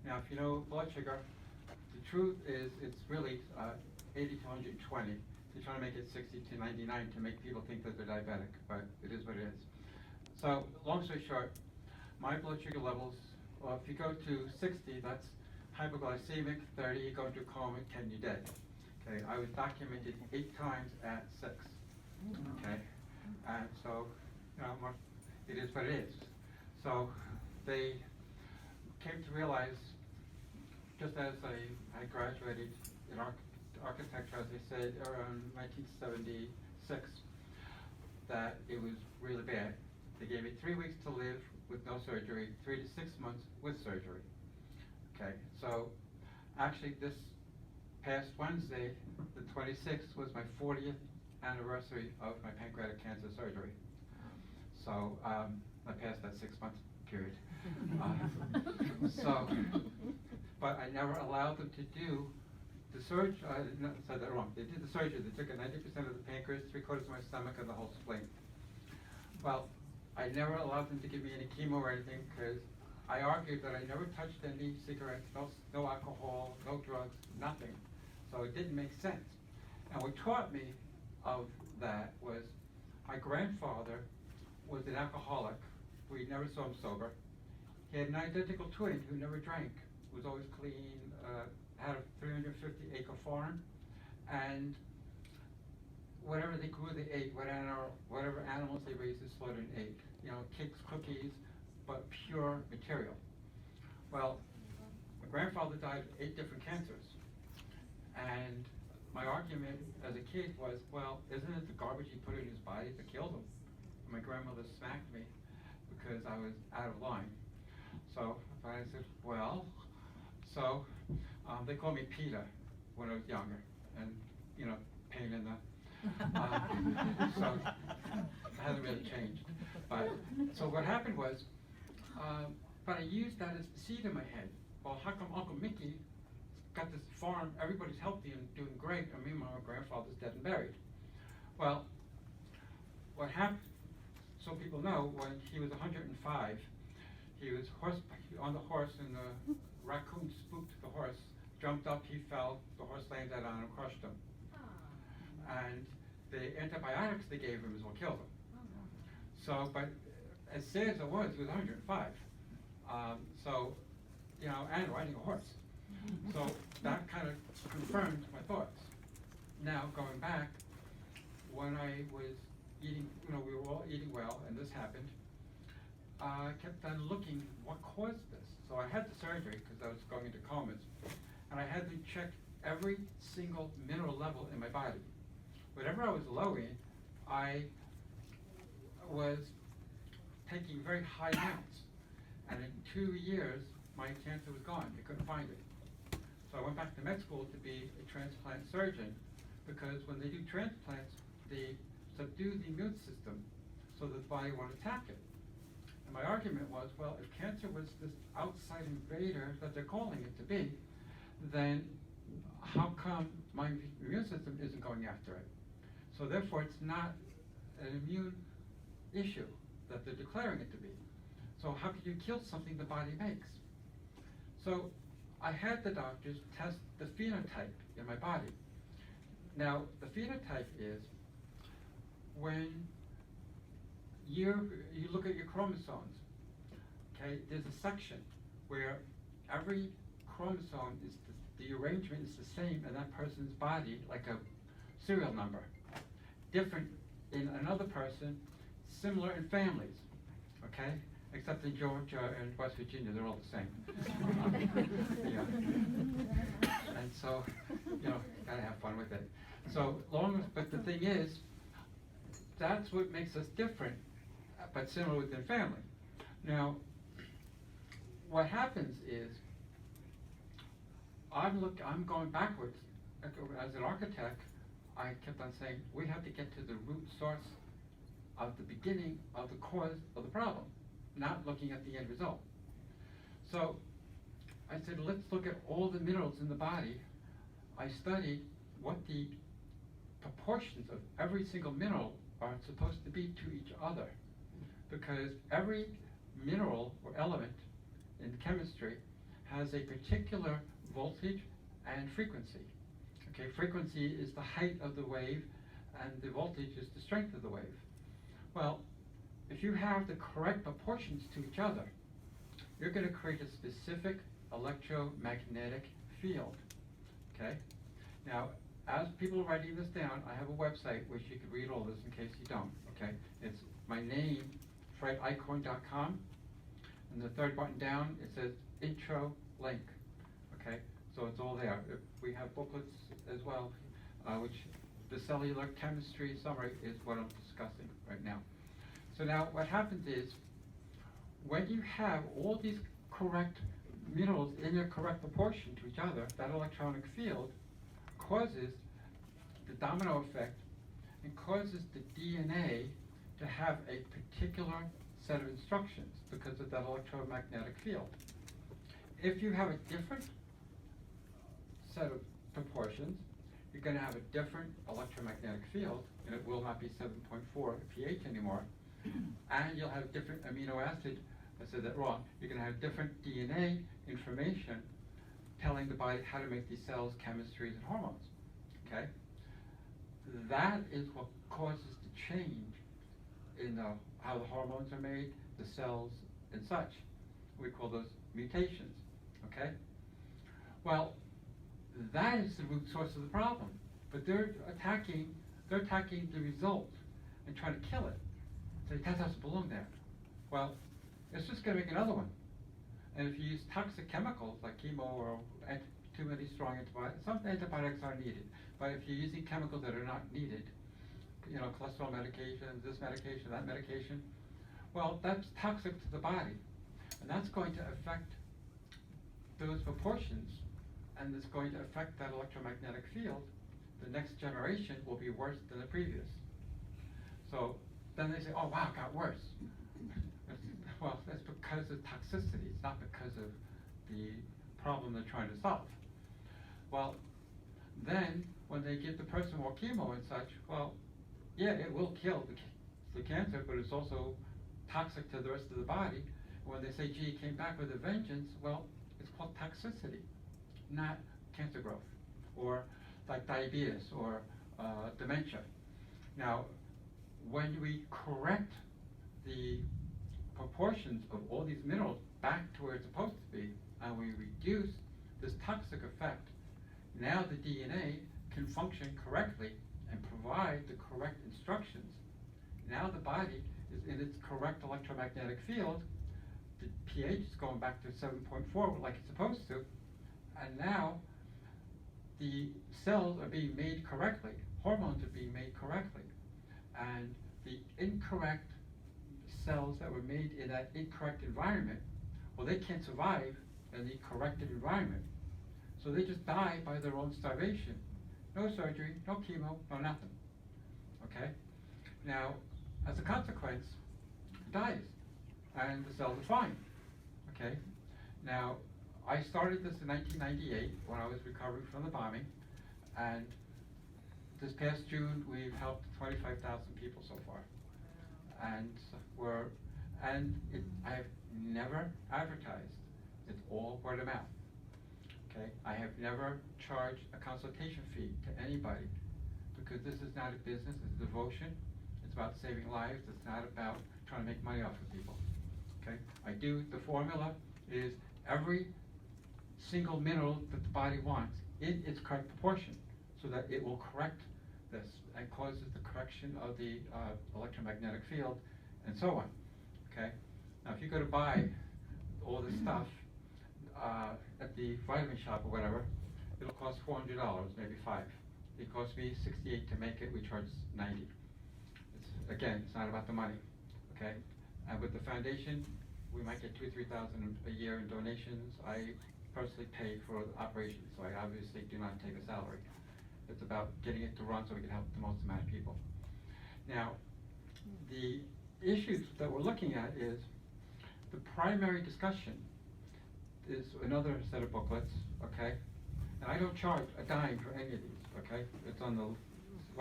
Now, if you know blood sugar, the truth is it's really 80 to 120. They're trying to make it 60 to 99 to make people think that they're diabetic, but it is what it is. So, long story short, my blood sugar levels, well, if you go to 60, that's hypoglycemic, 30, you go into a coma, 10, you're dead. Okay, I was documented 8 times at 6. Okay, and so, you know, it is what it is. So, they came to realize, just as I graduated in architecture, as I said, around 1976, that it was really bad. They gave me 3 weeks to live with no surgery, 3 to 6 months with surgery. Okay, so actually this past Wednesday, the 26th, was my 40th anniversary of my pancreatic cancer surgery. So I passed that 6-month period. But I never allowed them to do the surgery. I said that wrong. They did the surgery. They took 90% of the pancreas, 3/4 of my stomach, and the whole spleen. Well, I never allowed them to give me any chemo or anything because I argued that I never touched any cigarettes, no alcohol, no drugs, nothing. So it didn't make sense. And what taught me of that was my grandfather was an alcoholic. We never saw him sober. He had an identical twin who never drank, was always clean, had a 350-acre farm, and whatever they grew, they ate. Whatever animals they raised, they slaughtered and ate. You know, cakes, cookies, but pure material. Well, my grandfather died of 8 different cancers. And my argument as a kid was, well, isn't it the garbage he put in his body that killed him? And my grandmother smacked me because I was out of line. So I said, well, so they called me Peter when I was younger. And, you know, pain in the... so it hasn't really changed. But so what happened was, but I used that as the seed in my head. Well, how come Uncle Mickey got this farm, everybody's healthy and doing great, and me and my grandfather's dead and buried? Well, what happened, so people know, when he was 105, he was on the horse, and the raccoon spooked the horse, jumped up, he fell, the horse landed on him and crushed him. And the antibiotics they gave him is what killed him. So, but as sad as it was 105. So, you know, and riding a horse. So that kind of confirmed my thoughts. Now, going back, when I was eating, you know, we were all eating well, and this happened, I kept on looking what caused this. So I had the surgery because I was going into comas, and I had to check every single mineral level in my body. Whatever I was low in, I was taking very high amounts. And in 2 years, my cancer was gone. They couldn't find it. So I went back to med school to be a transplant surgeon, because when they do transplants, they subdue the immune system so that the body won't attack it. And my argument was, well, if cancer was this outside invader that they're calling it to be, then how come my immune system isn't going after it? So therefore, it's not an immune issue that they're declaring it to be. So how could you kill something the body makes? So I had the doctors test the phenotype in my body. Now, the phenotype is when you look at your chromosomes, okay, there's a section where every chromosome is the arrangement is the same in that person's body, like a serial number. Different in another person, similar in families, okay? Except in Georgia and West Virginia, they're all the same. Yeah. And so, you know, gotta have fun with it. So but the thing is, that's what makes us different, but similar within family. Now, what happens is, I'm going backwards. As an architect, I kept on saying, we have to get to the root source of the beginning of the cause of the problem, not looking at the end result. So I said, let's look at all the minerals in the body. I studied what the proportions of every single mineral are supposed to be to each other, because every mineral or element in chemistry has a particular voltage and frequency. Okay, frequency is the height of the wave, and the voltage is the strength of the wave. Well, if you have the correct proportions to each other, you're going to create a specific electromagnetic field. Okay? Now, as people are writing this down, I have a website which you can read all this in case you don't. Okay? It's my name, fredeichhorn.com, and the third button down, it says intro link. Okay? So it's all there. We have booklets as well, which the cellular chemistry summary is what I'm discussing right now. So now what happens is, when you have all these correct minerals in their correct proportion to each other, that electronic field causes the domino effect and causes the DNA to have a particular set of instructions because of that electromagnetic field. If you have a different set of proportions, you're going to have a different electromagnetic field, and it will not be 7.4 pH anymore. And you'll have different amino acid, I said that wrong, you're going to have different DNA information telling the body how to make these cells, chemistries, and hormones. Okay? That is what causes the change in how the hormones are made, the cells, and such. We call those mutations. Okay? Well, that is the root source of the problem. But they're attacking the result and trying to kill it. So it doesn't belong there. Well, it's just going to make another one. And if you use toxic chemicals like chemo or too many strong antibiotics, some antibiotics are needed. But if you're using chemicals that are not needed, you know, cholesterol medications, this medication, that medication, well, that's toxic to the body. And that's going to affect those proportions, and it's going to affect that electromagnetic field. The next generation will be worse than the previous. So then they say, oh wow, it got worse. Well, that's because of toxicity. It's not because of the problem they're trying to solve. Well, then when they give the person more chemo and such, well, yeah, it will kill the cancer, but it's also toxic to the rest of the body. When they say, gee, it came back with a vengeance, well, it's called toxicity, not cancer growth, or like diabetes or dementia. Now, when we correct the proportions of all these minerals back to where it's supposed to be, and we reduce this toxic effect, now the DNA can function correctly and provide the correct instructions. Now the body is in its correct electromagnetic field, the pH is going back to 7.4 like it's supposed to, and now the cells are being made correctly, hormones are being made correctly, and the incorrect cells that were made in that incorrect environment, well, they can't survive in the corrected environment. So they just die by their own starvation. No surgery, no chemo, no nothing. Okay? Now, as a consequence, it dies, and the cells are fine. Okay? Now, I started this in 1998 when I was recovering from the bombing, and this past June we've helped 25,000 people so far. And I have never advertised. It's all word of mouth. Okay? I have never charged a consultation fee to anybody, because this is not a business, it's a devotion. It's about saving lives. It's not about trying to make money off of people. Okay? The formula is every single mineral that the body wants in its correct proportion, so that it will correct this and causes the correction of the electromagnetic field and so on. Okay? Now if you go to buy all this stuff at the vitamin shop or whatever, it'll cost $400, maybe $5. It cost me $68 to make it. We charge $90. Again, it's not about the money. Okay? And with the foundation, we might get $2,000 or $3,000 a year in donations. I personally pay for the operation, so I obviously do not take a salary. It's about getting it to run so we can help the most amount of people. Now, the issues that we're looking at is the primary discussion is another set of booklets, okay? And I don't charge a dime for any of these, okay? It's on the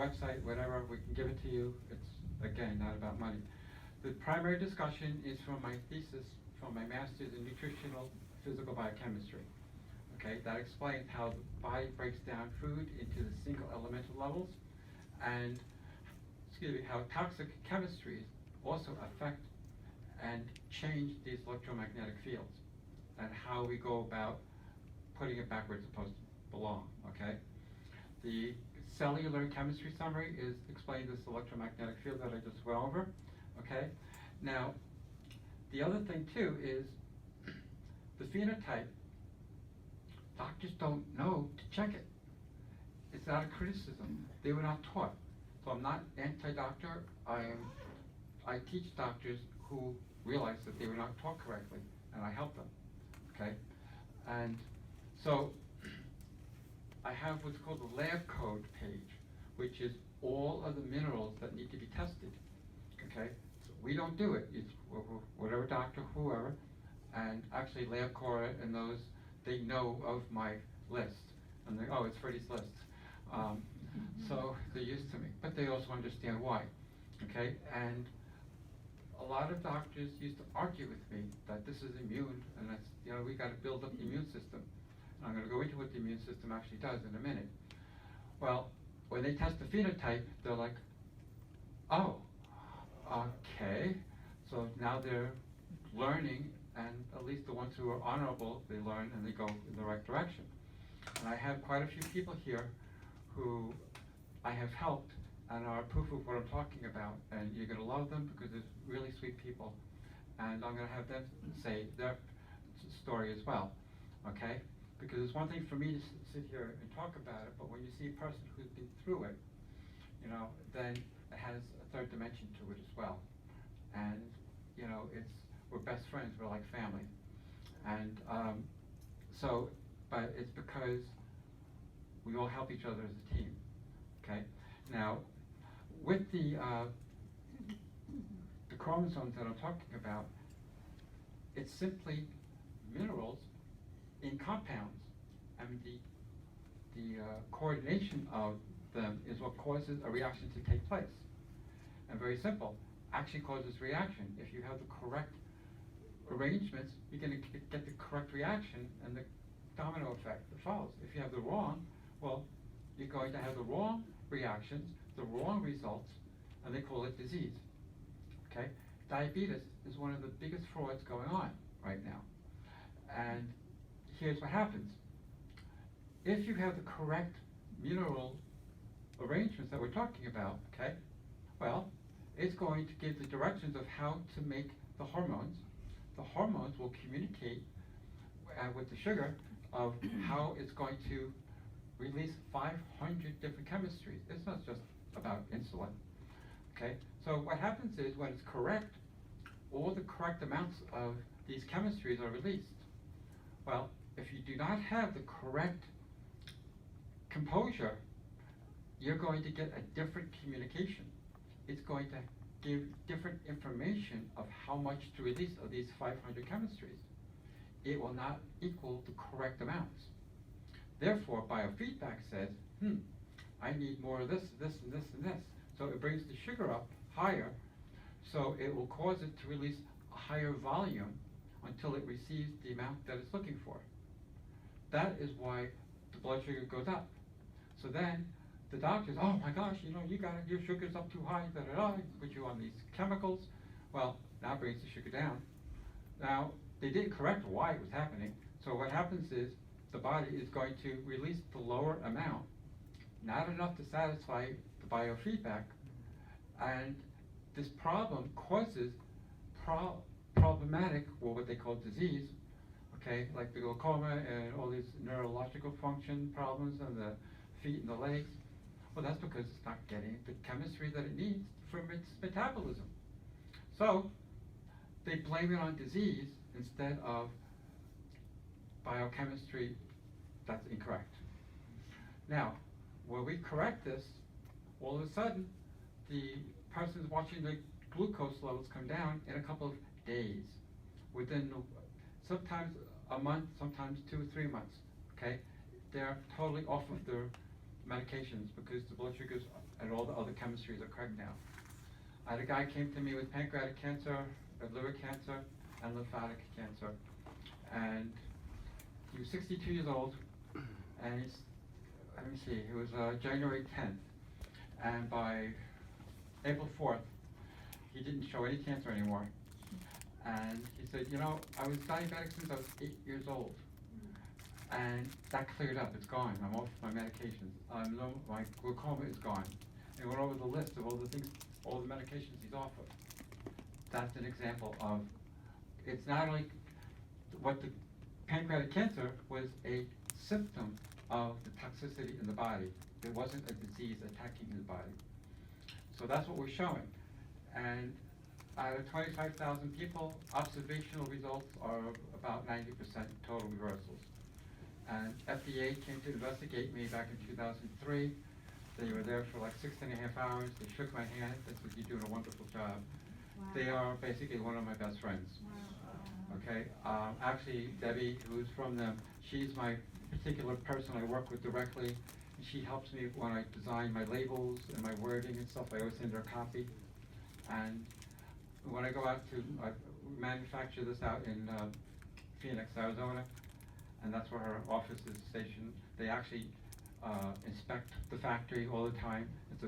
website, whatever, we can give it to you. It's, again, not about money. The primary discussion is from my thesis, from my master's in nutritional physical biochemistry. Okay, that explains how the body breaks down food into the single elemental levels, and how toxic chemistries also affect and change these electromagnetic fields, and how we go about putting it back where it's supposed to belong. Okay, the cellular chemistry summary is explaining this electromagnetic field that I just went over. Okay, now the other thing too is the phenotype. Doctors don't know to check it. It's not a criticism. They were not taught. So I'm not anti-doctor. I teach doctors who realize that they were not taught correctly, and I help them. Okay, and so I have what's called the lab code page, which is all of the minerals that need to be tested. Okay, so we don't do it. It's whatever doctor, whoever, and actually LabCorp and those, they know of my list, and they, oh, it's Freddie's list. So they're used to me, but they also understand why. Okay, and a lot of doctors used to argue with me that this is immune, and that's, you know, we got to build up the immune system. And I'm going to go into what the immune system actually does in a minute. Well, when they test the phenotype, they're like, oh, okay. So now they're learning, and at least the ones who are honorable, they learn and they go in the right direction. And I have quite a few people here who I have helped and are proof of what I'm talking about, and you're going to love them because they're really sweet people, and I'm going to have them say their story as well, okay? Because it's one thing for me to sit here and talk about it, but when you see a person who's been through it, you know, then it has a third dimension to it as well. And, you know, we're best friends, we're like family. And but it's because we all help each other as a team, okay? Now, with the chromosomes that I'm talking about, it's simply minerals in compounds. I mean, the coordination of them is what causes a reaction to take place. And very simple, action causes reaction. If you have the correct arrangements, you're going to get the correct reaction and the domino effect that follows. If you have the wrong, well, you're going to have the wrong reactions, the wrong results, and they call it disease. Okay? Diabetes is one of the biggest frauds going on right now. And here's what happens. If you have the correct mineral arrangements that we're talking about, okay, well, it's going to give the directions of how to make the hormones. The hormones will communicate with the sugar of how it's going to release 500 different chemistries. It's not just about insulin. Okay, so what happens is when it's correct, all the correct amounts of these chemistries are released. Well, if you do not have the correct composure, you're going to get a different communication. It's going to give different information of how much to release of these 500 chemistries. It will not equal the correct amounts. Therefore, biofeedback says, I need more of this, this, and this, and this. So it brings the sugar up higher, so it will cause it to release a higher volume until it receives the amount that it's looking for. That is why the blood sugar goes up. So then the doctors, oh my gosh, you know, your sugar's up too high, put you on these chemicals. Well, now it brings the sugar down. Now, they didn't correct why it was happening. So what happens is the body is going to release the lower amount, not enough to satisfy the biofeedback, and this problem causes problematic, or what they call disease, okay, like the glaucoma and all these neurological function problems on the feet and the legs. Well, that's because it's not getting the chemistry that it needs from its metabolism. So they blame it on disease instead of biochemistry that's incorrect. Now, when we correct this, all of a sudden, the person's watching the glucose levels come down in a couple of days, within sometimes a month, sometimes 2 or 3 months, okay? They're totally off of their medications because the blood sugars and all the other chemistries are correct now. I had a guy came to me with pancreatic cancer, liver cancer, and lymphatic cancer, and he was 62 years old, and he's, let me see, it was January 10th, and by April 4th, he didn't show any cancer anymore. And he said, you know, I was diabetic since I was 8 years old, and that cleared up. It's gone. I'm off my medications. My glaucoma is gone. And he went over the list of all the things, all the medications he's off of. That's an example of, it's not only what the pancreatic cancer was a symptom of the toxicity in the body. It wasn't a disease attacking his body. So that's what we're showing. And out of 25,000 people, observational results are about 90% total reversals. And FDA came to investigate me back in 2003. They were there for like 6.5 hours. They shook my hand. They said, you're doing a wonderful job. Wow. They are basically one of my best friends. Wow. Okay. Actually, Debbie, who's from them, she's my particular person I work with directly. And she helps me when I design my labels and my wording and stuff. I always send her a copy. And when I go out to manufacture this out in Phoenix, Arizona, and that's where her office is stationed, they actually inspect the factory all the time. It's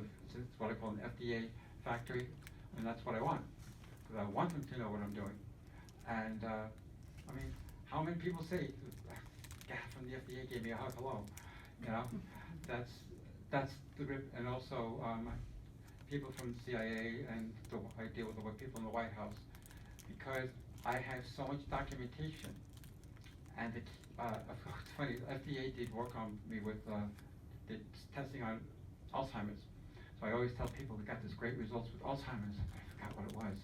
what I call an FDA factory, and that's what I want, because I want them to know what I'm doing. And I mean, how many people say, "Guy from the FDA gave me a hug, hello," you know? That's the rip, and also people from the CIA, and I deal with the people in the White House, because I have so much documentation. And it's funny, FDA did work on me with the testing on Alzheimer's. So I always tell people we got this great results with Alzheimer's. I forgot what it was.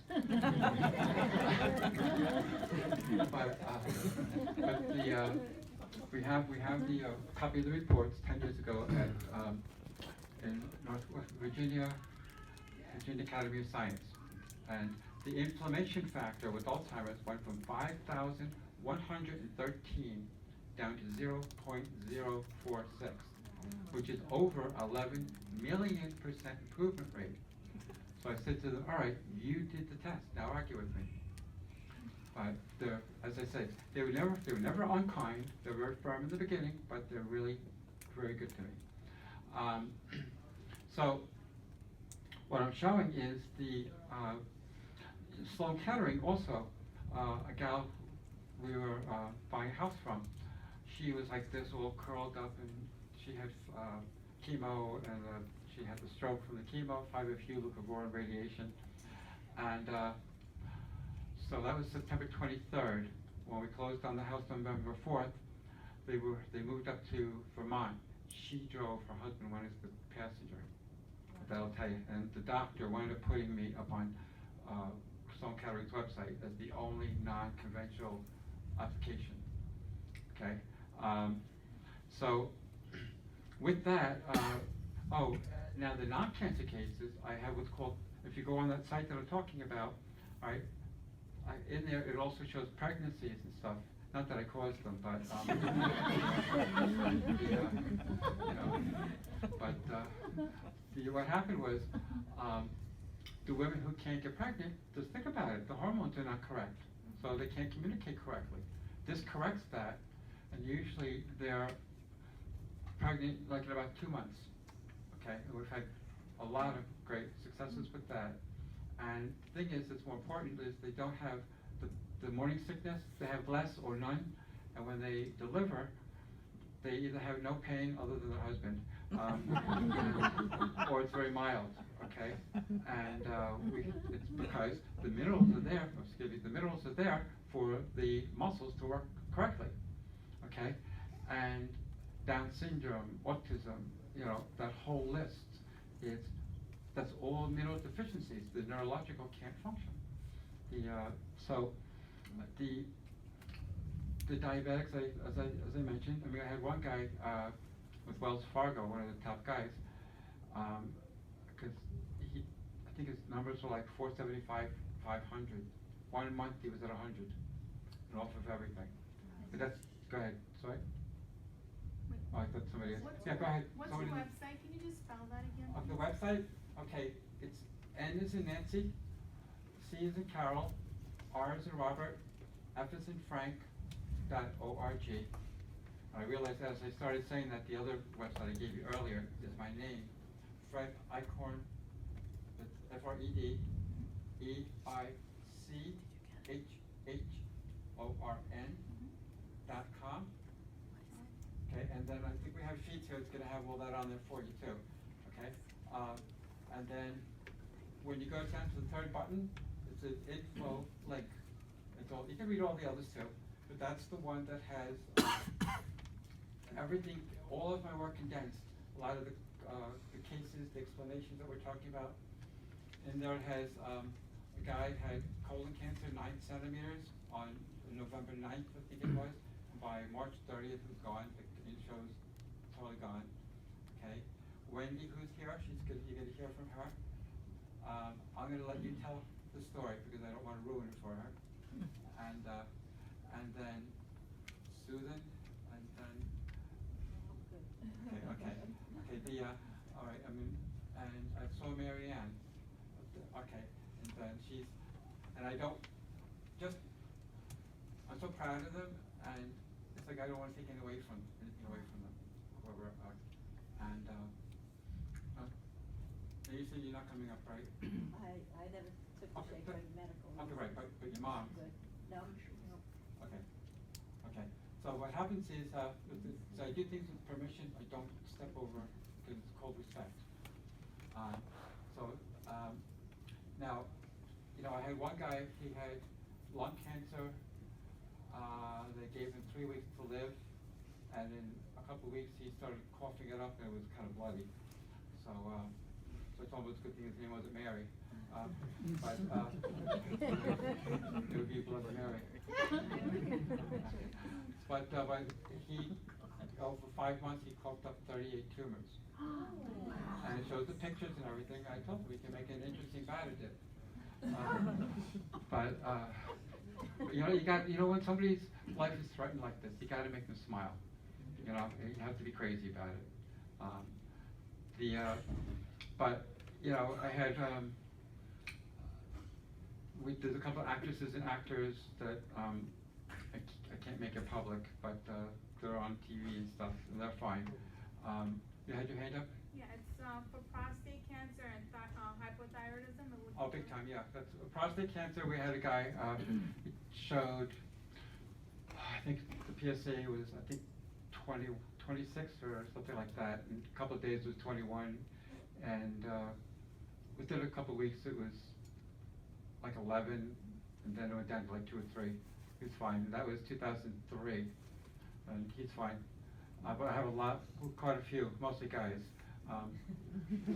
but we have the copy of the reports 10 years ago at in Northwest Virginia Academy of Science, and the inflammation factor with Alzheimer's went from 5,113 down to 0.046, which is over 11 million % improvement rate. So I said to them, all right, you did the test, now argue with me. But as I said, they were never unkind. They were very firm in the beginning, but they're really very good to me. So what I'm showing is the Sloan Kettering also, a gal we were buying a house from. She was like this, all curled up, and she had chemo, and she had the stroke from the chemo, 5FU leucovorin radiation. And so that was September 23rd. When we closed on the house on November 4th, they moved up to Vermont. She drove, her husband went as the passenger. That'll tell you. And the doctor wound up putting me up on Sloan Kettering's website as the only non-conventional application. Okay. So with that, now the non-cancer cases, I have what's called, if you go on that site that I'm talking about, right, in there it also shows pregnancies and stuff. Not that I caused them, but what happened was the women who can't get pregnant, just think about it, the hormones are not correct, so they can't communicate correctly. This corrects that, and usually they're pregnant like in about 2 months. Okay, and we've had a lot of great successes with that. And the thing is, that's more important, is they don't have the morning sickness, they have less or none, and when they deliver, they either have no pain other than their husband, or it's very mild, okay? And it's because the minerals are there, the minerals are there for the muscles to work correctly, okay? And Down syndrome, autism, that whole list that's all mineral deficiencies. The neurological can't function. The diabetics, as I mentioned, I mean, I had one guy with Wells Fargo, one of the top guys, because I think his numbers were like 475, 500. 1 month he was at 100, and off of everything. But go ahead, sorry? Oh, I thought somebody else. Yeah, go ahead. What's your website? Can you just spell that again? The website? Okay, it's N is in Nancy, C is in Carol, R is in Robert, F is in Frank, .org. I realized as I started saying that the other website I gave you earlier is my name, Fred Eichhorn, that's FredEichhorn.com. Okay, and then I think we have sheets here, it's gonna have all that on there for you too, okay? And then, when you go down to the third button, it's an info link. It's all, you can read all the others too, but that's the one that has everything, all of my work condensed, a lot of the cases, the explanations that we're talking about. And there it has, a guy had colon cancer, 9 centimeters on November 9th, I think it was. By March 30th, it was gone, it shows totally gone, okay? Wendy, who's here, you're gonna hear from her. I'm gonna let you tell the story because I don't wanna ruin it for her. And then Susan, and then, okay, all right, I mean, and I saw Mary Ann, okay, and then I'm so proud of them, and it's like I don't wanna take anything away from them, whoever, and, now you said you're not coming up, right? I never took the Okay, shape of medical. okay, right, but your mom. Good. No, no. Okay, okay. So what happens is, so I do things with permission, I don't step over, because it's called respect. Now, I had one guy, he had lung cancer, they gave him 3 weeks to live, and in a couple of weeks, he started coughing it up, and it was kind of bloody. So I told him it's a good thing his name wasn't Mary. But it would be Bloody Mary. But he, over 5 months, he coughed up 38 tumors. And it shows the pictures and everything. I told him we can make an interesting batter dip. When somebody's life is threatened like this, you got to make them smile. You have to be crazy about it. I had. There's a couple of actresses and actors that I can't make it public, but they're on TV and stuff, and they're fine. You had your hand up? Yeah, it's for prostate cancer and hypothyroidism. Oh, big time, yeah. That's prostate cancer. We had a guy, he showed, I think the PSA was, 26 or something like that. In a couple of days it was 21, and within a couple of weeks it was like 11, and then it went down to like 2 or 3. He was fine, and that was 2003, and he's fine. But I have quite a few, mostly guys. You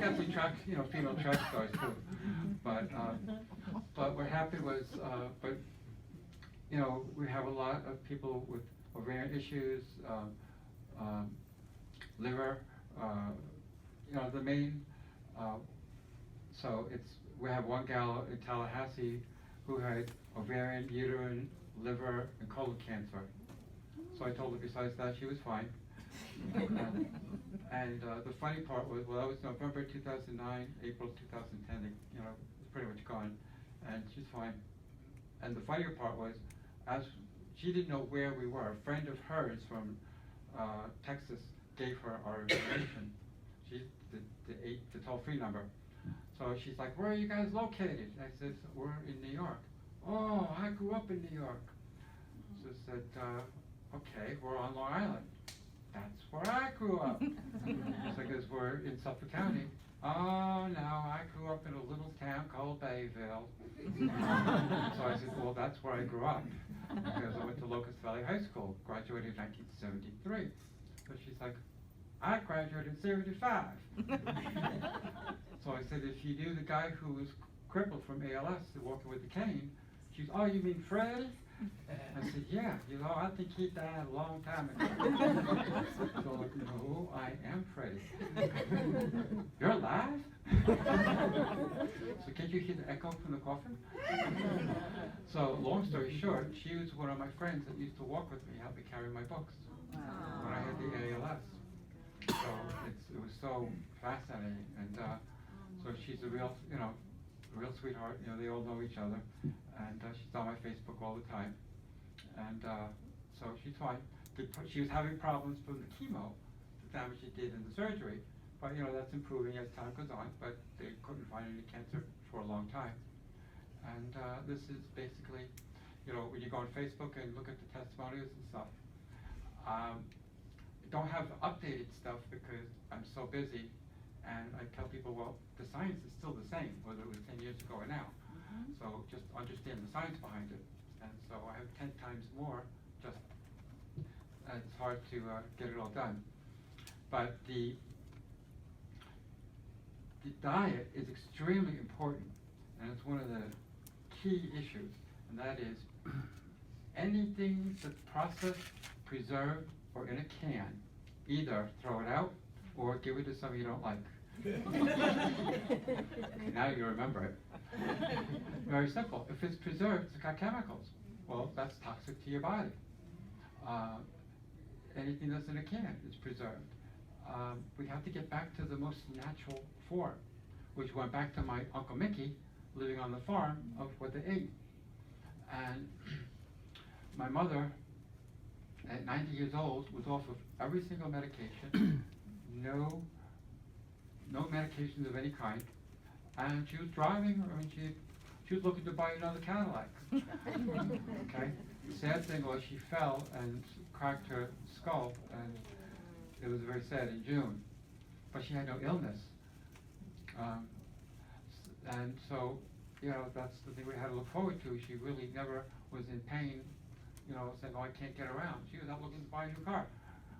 got some track, female track stars too. But what happened was, we have a lot of people with ovarian issues, liver, the main. We have one gal in Tallahassee who had ovarian, uterine, liver, and colon cancer. So I told her besides that she was fine. And the funny part was, that was November 2009, April 2010, it's pretty much gone, and she's fine. And the funnier part was, as she didn't know where we were, a friend of hers from Texas gave her our information. The toll-free number. So she's like, "Where are you guys located?" I said, "We're in New York." "Oh, I grew up in New York." So I said, "Okay, we're on Long Island." "That's where I grew up." So because we're in Suffolk County. "Oh, no, I grew up in a little town called Bayville." So I said, "Well, that's where I grew up, because I went to Locust Valley High School, graduated in 1973. So she's like, "I graduated in 75. So I said, "If you knew the guy who was crippled from ALS, walking with a cane," she's, "Oh, you mean Fred?" I said, "Yeah, I think he died a long time ago." So, "No, I am Freddie." "You're alive?" So can't you hear the echo from the coffin? So long story short, she was one of my friends that used to walk with me, help me carry my books when I had the ALS. So it was so fascinating, and so she's a real sweetheart. They all know each other, and she's on my Facebook all the time. And so she's fine. She was having problems from the chemo, the damage she did in the surgery, but that's improving as time goes on, but they couldn't find any cancer for a long time. And this is basically, when you go on Facebook and look at the testimonials and stuff, I don't have updated stuff because I'm so busy, and I tell people, well, the science is still the same, whether it was 10 years ago or now. So just understand the science behind it. And so I have 10 times more, just it's hard to get it all done. But the diet is extremely important, and it's one of the key issues, and that is anything that's processed, preserved, or in a can, either throw it out or give it to somebody you don't like. Okay, now you remember it. Very simple. If it's preserved, it's got chemicals. Well, that's toxic to your body. Anything that's in a can is preserved. We have to get back to the most natural form, which went back to my Uncle Mickey living on the farm of what they ate. And my mother, at 90 years old, was off of every single medication, no medications of any kind, and she was driving, she was looking to buy another Cadillac. Okay? The sad thing was she fell and cracked her skull, and it was very sad in June. But she had no illness. And so, that's the thing we had to look forward to. She really never was in pain, saying, oh, I can't get around. She was out looking to buy a new car,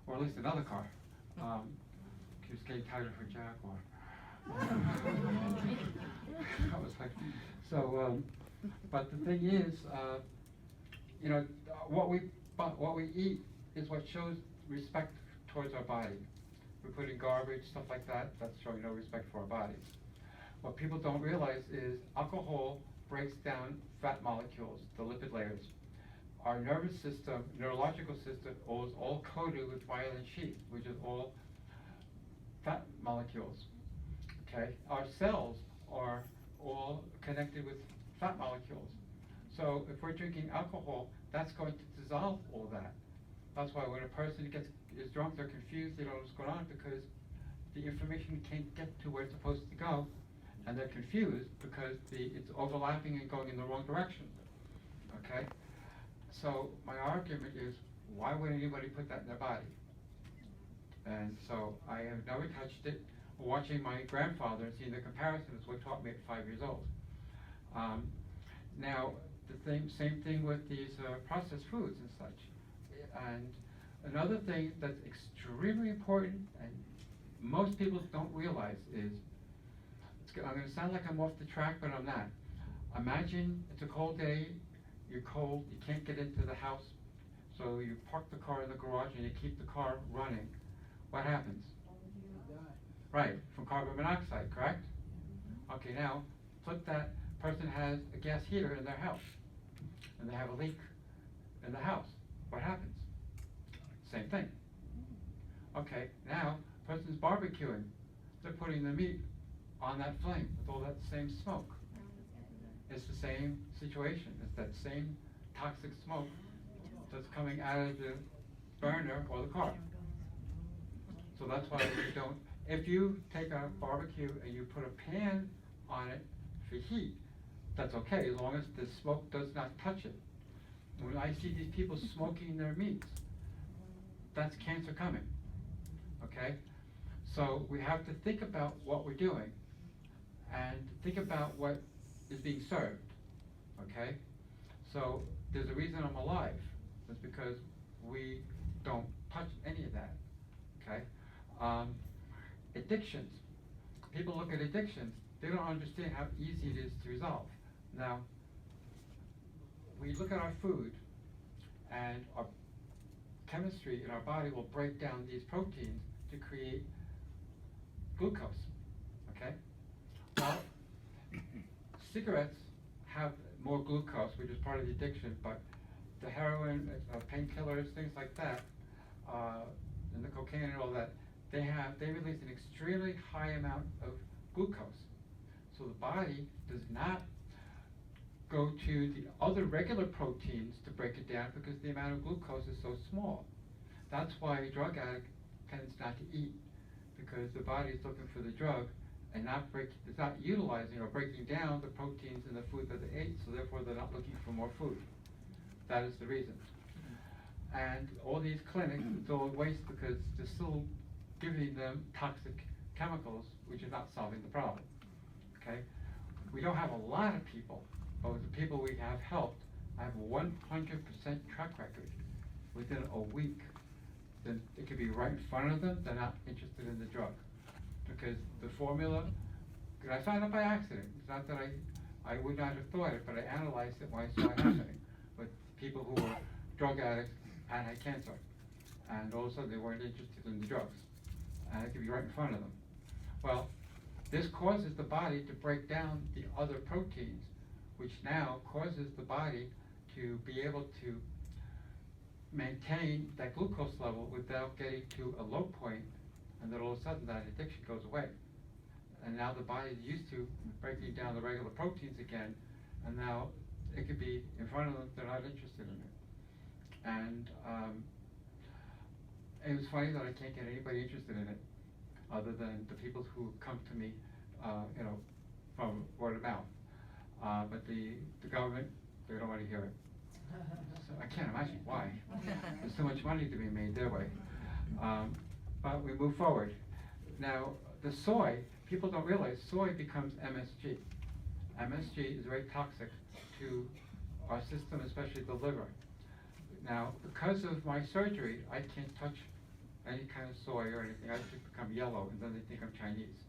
or at least another car. She was getting tired of her Jaguar. I was like, so, but the thing is, what we eat is what shows respect towards our body. We put in garbage, stuff like that, that's showing no respect for our bodies. What people don't realize is alcohol breaks down fat molecules, the lipid layers. Our nervous system, neurological system, is all coated with myelin sheath, which is all fat molecules. Okay, our cells are all connected with fat molecules. So if we're drinking alcohol, that's going to dissolve all that. That's why when a person is drunk, they're confused, they don't know what's going on, because the information can't get to where it's supposed to go, and they're confused because it's overlapping and going in the wrong direction. Okay? So my argument is, why would anybody put that in their body? And so I have never touched it. Watching my grandfather and seeing the comparison is what taught me at 5 years old. Now, same thing with these processed foods and such. And another thing that's extremely important, and most people don't realize, is, I'm going to sound like I'm off the track, but I'm not. Imagine it's a cold day, you're cold, you can't get into the house, so you park the car in the garage and you keep the car running. What happens? Right, from carbon monoxide, correct? Okay, now, flip that. Person has a gas heater in their house, and they have a leak in the house. What happens? Same thing. Okay, now, person's barbecuing. They're putting the meat on that flame with all that same smoke. It's the same situation. It's that same toxic smoke that's coming out of the burner or the car. So that's why we don't. If you take a barbecue and you put a pan on it for heat, that's okay, as long as the smoke does not touch it. When I see these people smoking their meats, that's cancer coming, okay? So we have to think about what we're doing and think about what is being served, okay? So there's a reason I'm alive. That's because we don't touch any of that, okay? Addictions. People look at addictions, they don't understand how easy it is to resolve. Now, we look at our food, and our chemistry in our body will break down these proteins to create glucose, okay? Well, cigarettes have more glucose, which is part of the addiction, but the heroin, painkillers, things like that, and the cocaine and all that, they release an extremely high amount of glucose. So the body does not go to the other regular proteins to break it down because the amount of glucose is so small. That's why a drug addict tends not to eat, because the body is looking for the drug and it's not utilizing or breaking down the proteins in the food that they ate, so therefore they're not looking for more food. That is the reason. And all these clinics, it's all a waste because they're still giving them toxic chemicals, which is not solving the problem. Okay? We don't have a lot of people, but with the people we have helped, I have a 100% track record. Within a week, then it could be right in front of them, they're not interested in the drug. Because the formula, because I found it by accident. It's not that I would not have thought it, but I analyzed it when I saw it happening with people who were drug addicts and had cancer. And also they weren't interested in the drugs. And it could be right in front of them. Well, this causes the body to break down the other proteins, which now causes the body to be able to maintain that glucose level without getting to a low point, and then all of a sudden that addiction goes away. And now the body is used to breaking down the regular proteins again, and now it could be in front of them, they're not interested in it. And it was funny that I can't get anybody interested in it other than the people who come to me, from word of mouth. But the government, they don't want to hear it. So I can't imagine why. There's so much money to be made their way. But we move forward. Now, the soy, people don't realize soy becomes MSG. MSG is very toxic to our system, especially the liver. Now, because of my surgery, I can't touch any kind of soy or anything. I just become yellow, and then they think I'm Chinese.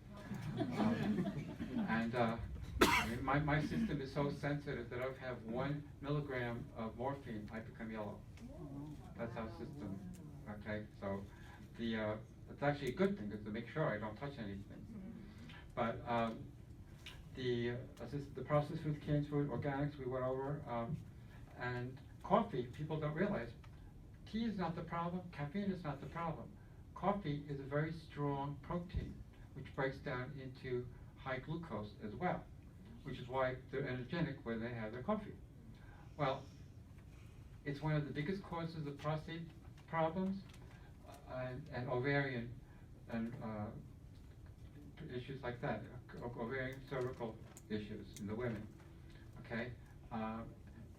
I mean, my system is so sensitive that if I have 1 milligram of morphine, I become yellow. That's our system. Okay, so it's actually a good thing, is to make sure I don't touch anything. But the processed food, canned food, organics, we went over, and coffee, people don't realize, tea is not the problem, caffeine is not the problem. Coffee is a very strong protein, which breaks down into high glucose as well, which is why they're energetic when they have their coffee. Well, it's one of the biggest causes of prostate problems and ovarian and issues like that, ovarian cervical issues in the women. Okay,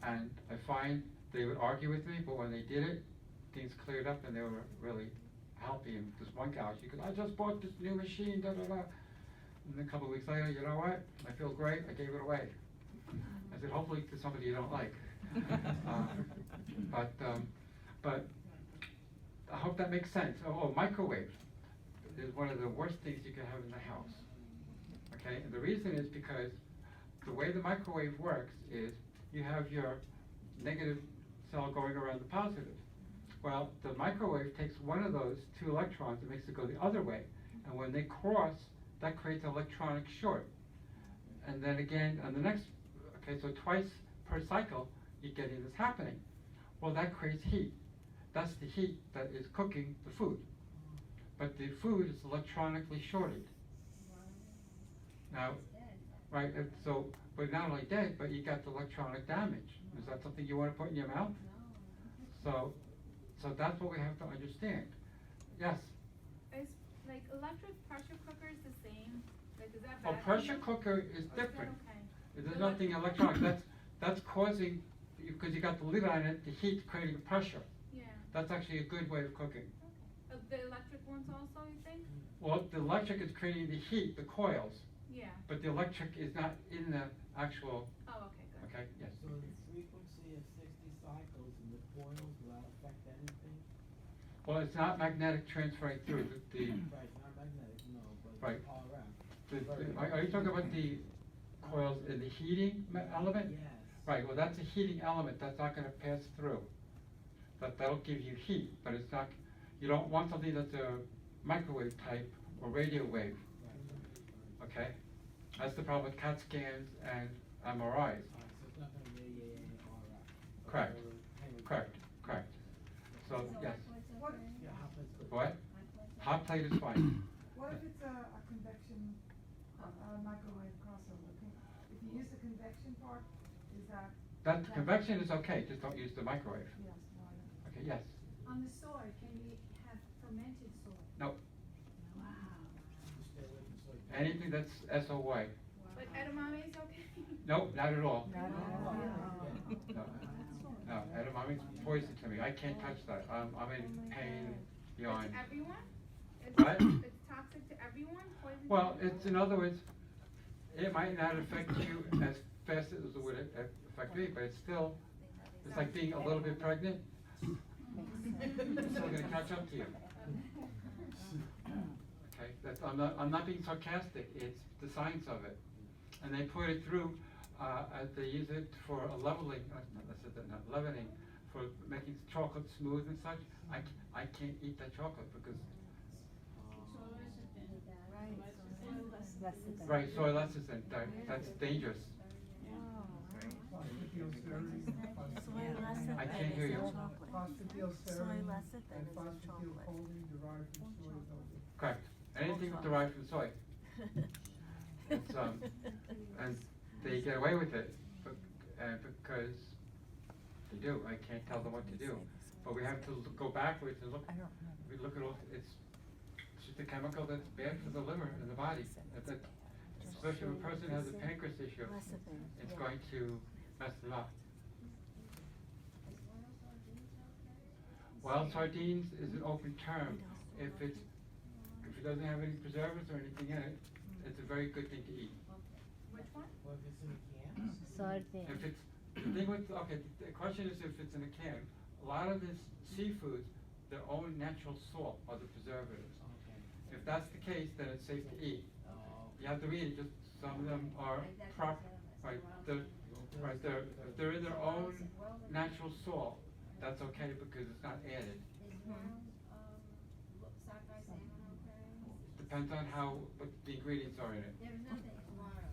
and I find they would argue with me, but when they did it, things cleared up and they were really happy. And this one gal, she goes, "I just bought this new machine, da da da." And then a couple of weeks later, you know what? I feel great. I gave it away. I said, hopefully to somebody you don't like. But I hope that makes sense. Microwave is one of the worst things you can have in the house. Okay, and the reason is because the way the microwave works is you have your negative cell going around the positive. Well, the microwave takes one of those 2 electrons and makes it go the other way. And when they cross, that creates an electronic short. And then again, on the next, okay, so twice per cycle, you're getting this happening. Well, that creates heat. That's the heat that is cooking the food. But the food is electronically shorted. Now, right, so, but not only dead, but you got the electronic damage. Is that something you want to put in your mouth? So that's what we have to understand. Yes? Is like electric pressure cooker is the same? Like, is that bad? Pressure cooker is different. Okay. There's nothing electronic. That's causing, because you got the lid on it, the heat creating pressure. Yeah. That's actually a good way of cooking. The electric ones also, you think? Well, the electric is creating the heat, the coils, Yeah. but the electric is not in the actual. Oh, okay, good. Okay, yes. So the frequency of 60 cycles in the coils, will that affect anything? Well, it's not magnetic transferring through the Right, not magnetic, no, but Right. RF. are you talking about the coils in the heating element? Yes. Right, well, that's a heating element, that's not gonna pass through. That'll give you heat, but it's not, you don't want something that's a microwave type or radio wave, okay? That's the problem with CAT scans and MRIs. So it's not gonna radiate any RF. Correct, Or correct. So, yes, What, Yeah, how much good? what? Hot plate is fine. what if it's a convection microwave crossover? If you use the convection part, Is that? That convection is okay, just don't use the microwave. Yes, water. Okay, yes. On the soy, can you have fermented soy? No, Wow. Stay away from soy. anything that's SOY. But edamame is okay? Nope, not at all. Not at all. No, no, edamame's poison to me. I can't touch that. I'm in pain beyond. It's everyone? What? It's toxic to everyone? Poison to Well, everyone? it's, in other words, it might not affect you as fast as it would affect me, but it's still, it's like being a little bit pregnant. It's still gonna catch up to you. Okay, that's, I'm not being sarcastic, it's the science of it. And they put it through, they use it for a leveling, not leavening, for making chocolate smooth and such. I can't eat that chocolate because, right, soy lecithin, that's dangerous. I can't hear you. Phosphatidylserine and phosphatidylcholine derived from soy is also. Correct. Anything derived from soy. It's, and they get away with it because they do. I can't tell them what to do. But we have to go backwards and look. We look at all. It's just a chemical that's bad for the liver and the body. Especially if a person has a pancreas issue, it's going to mess them up. Wild sardines is an open term. If it doesn't have any preservatives or anything in it, it's a very good thing to eat. Which one? Well, if it's in a can? Sardine. If it's, the thing with, okay, the question is if it's in a can. A lot of this seafoods, their own natural salt are the preservatives. Okay. If that's the case, then it's safe to eat. Oh. You have to read it, just some of them are proper, right, if they're in their own natural salt, that's okay because it's not added. Depends on how, what the ingredients are in it. There's nothing tomorrow.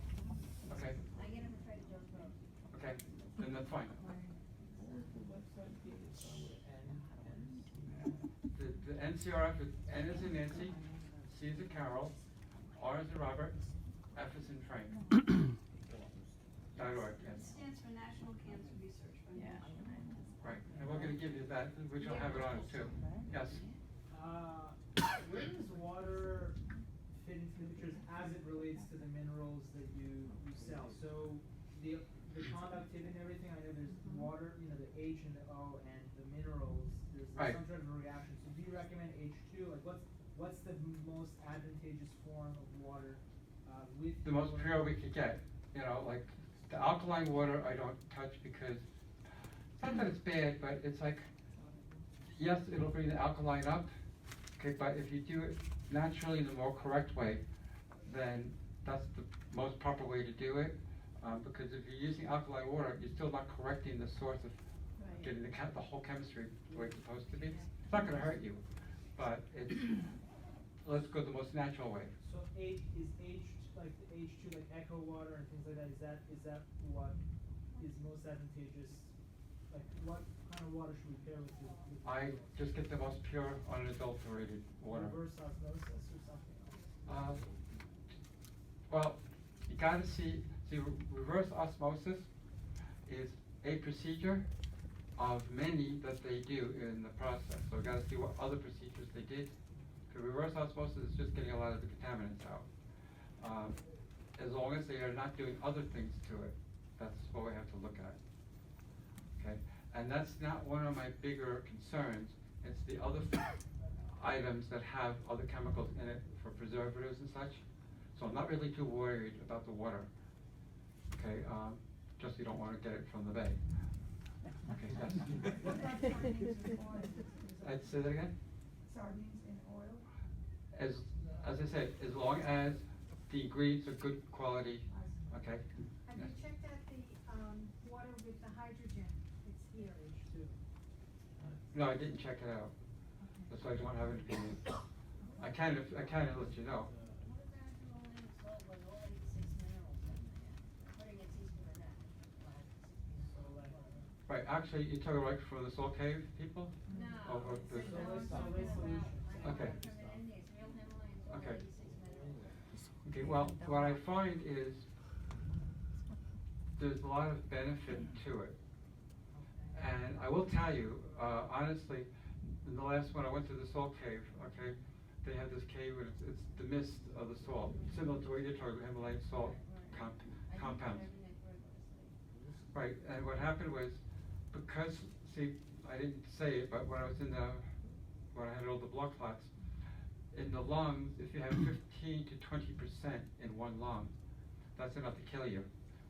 Okay, I get them Trader Joe's road. okay, then that's fine. The NCRF is, N is in Nancy, C is in Carol, R is in Robert, F is in Frank. .org, yes. Stands for National Cancer Research Foundation. Right, and we're gonna give you that, which will have it on it too. Yes, Where does water fit into the pictures as it relates to the minerals that you sell? So the conductivity and everything, I know there's water, the H and the O, and the minerals, there's Right. some sort of a reaction. So do you recommend H2? Like what's the most advantageous form of water with the most pure we could get, like the alkaline water I don't touch because, it's not that it's bad, but it's like, yes, it'll bring the alkaline up, okay, but if you do it naturally in the more correct way, then that's the most proper way to do it. Because if you're using alkaline water, you're still not correcting the source of getting the whole chemistry the way it's supposed to be. It's not gonna hurt you, but it's, let's go the most natural way. So H like the H2 like echo water and things like that, is that what is most advantageous? Like what kind of water should we pair with I just get the most pure, unadulterated water. reverse osmosis or something else? Well, you gotta see, reverse osmosis is a procedure of many that they do in the process. So you gotta see what other procedures they did. Because reverse osmosis is just getting a lot of the contaminants out. As long as they are not doing other things to it, that's what we have to look at. Okay, and that's not one of my bigger concerns. It's the other items that have other chemicals in it for preservatives and such. So I'm not really too worried about the water. Okay, just you don't want to get it from the bay. Okay, yes. I'd say that again? Sardines in oil? As I said, as long as the ingredients are good quality, okay? Have you checked out the, water with the hydrogen? It's here. H2. No, I didn't check it out. That's why I don't have an opinion. I kind of let you know. Right, actually, you took it right from the Salt Cave people? No. Or the- Okay. Okay. Okay, well, what I find is there's a lot of benefit to it. And I will tell you, honestly, in the last one I went to the salt cave, okay, they have this cave and it's the mist of the salt, similar to what you're talking about, Himalayan salt compounds. Right, and what happened was, because, see, I didn't say it, but when I was when I had all the blood clots, in the lungs, if you have 15 to 20% in one lung, that's enough to kill you.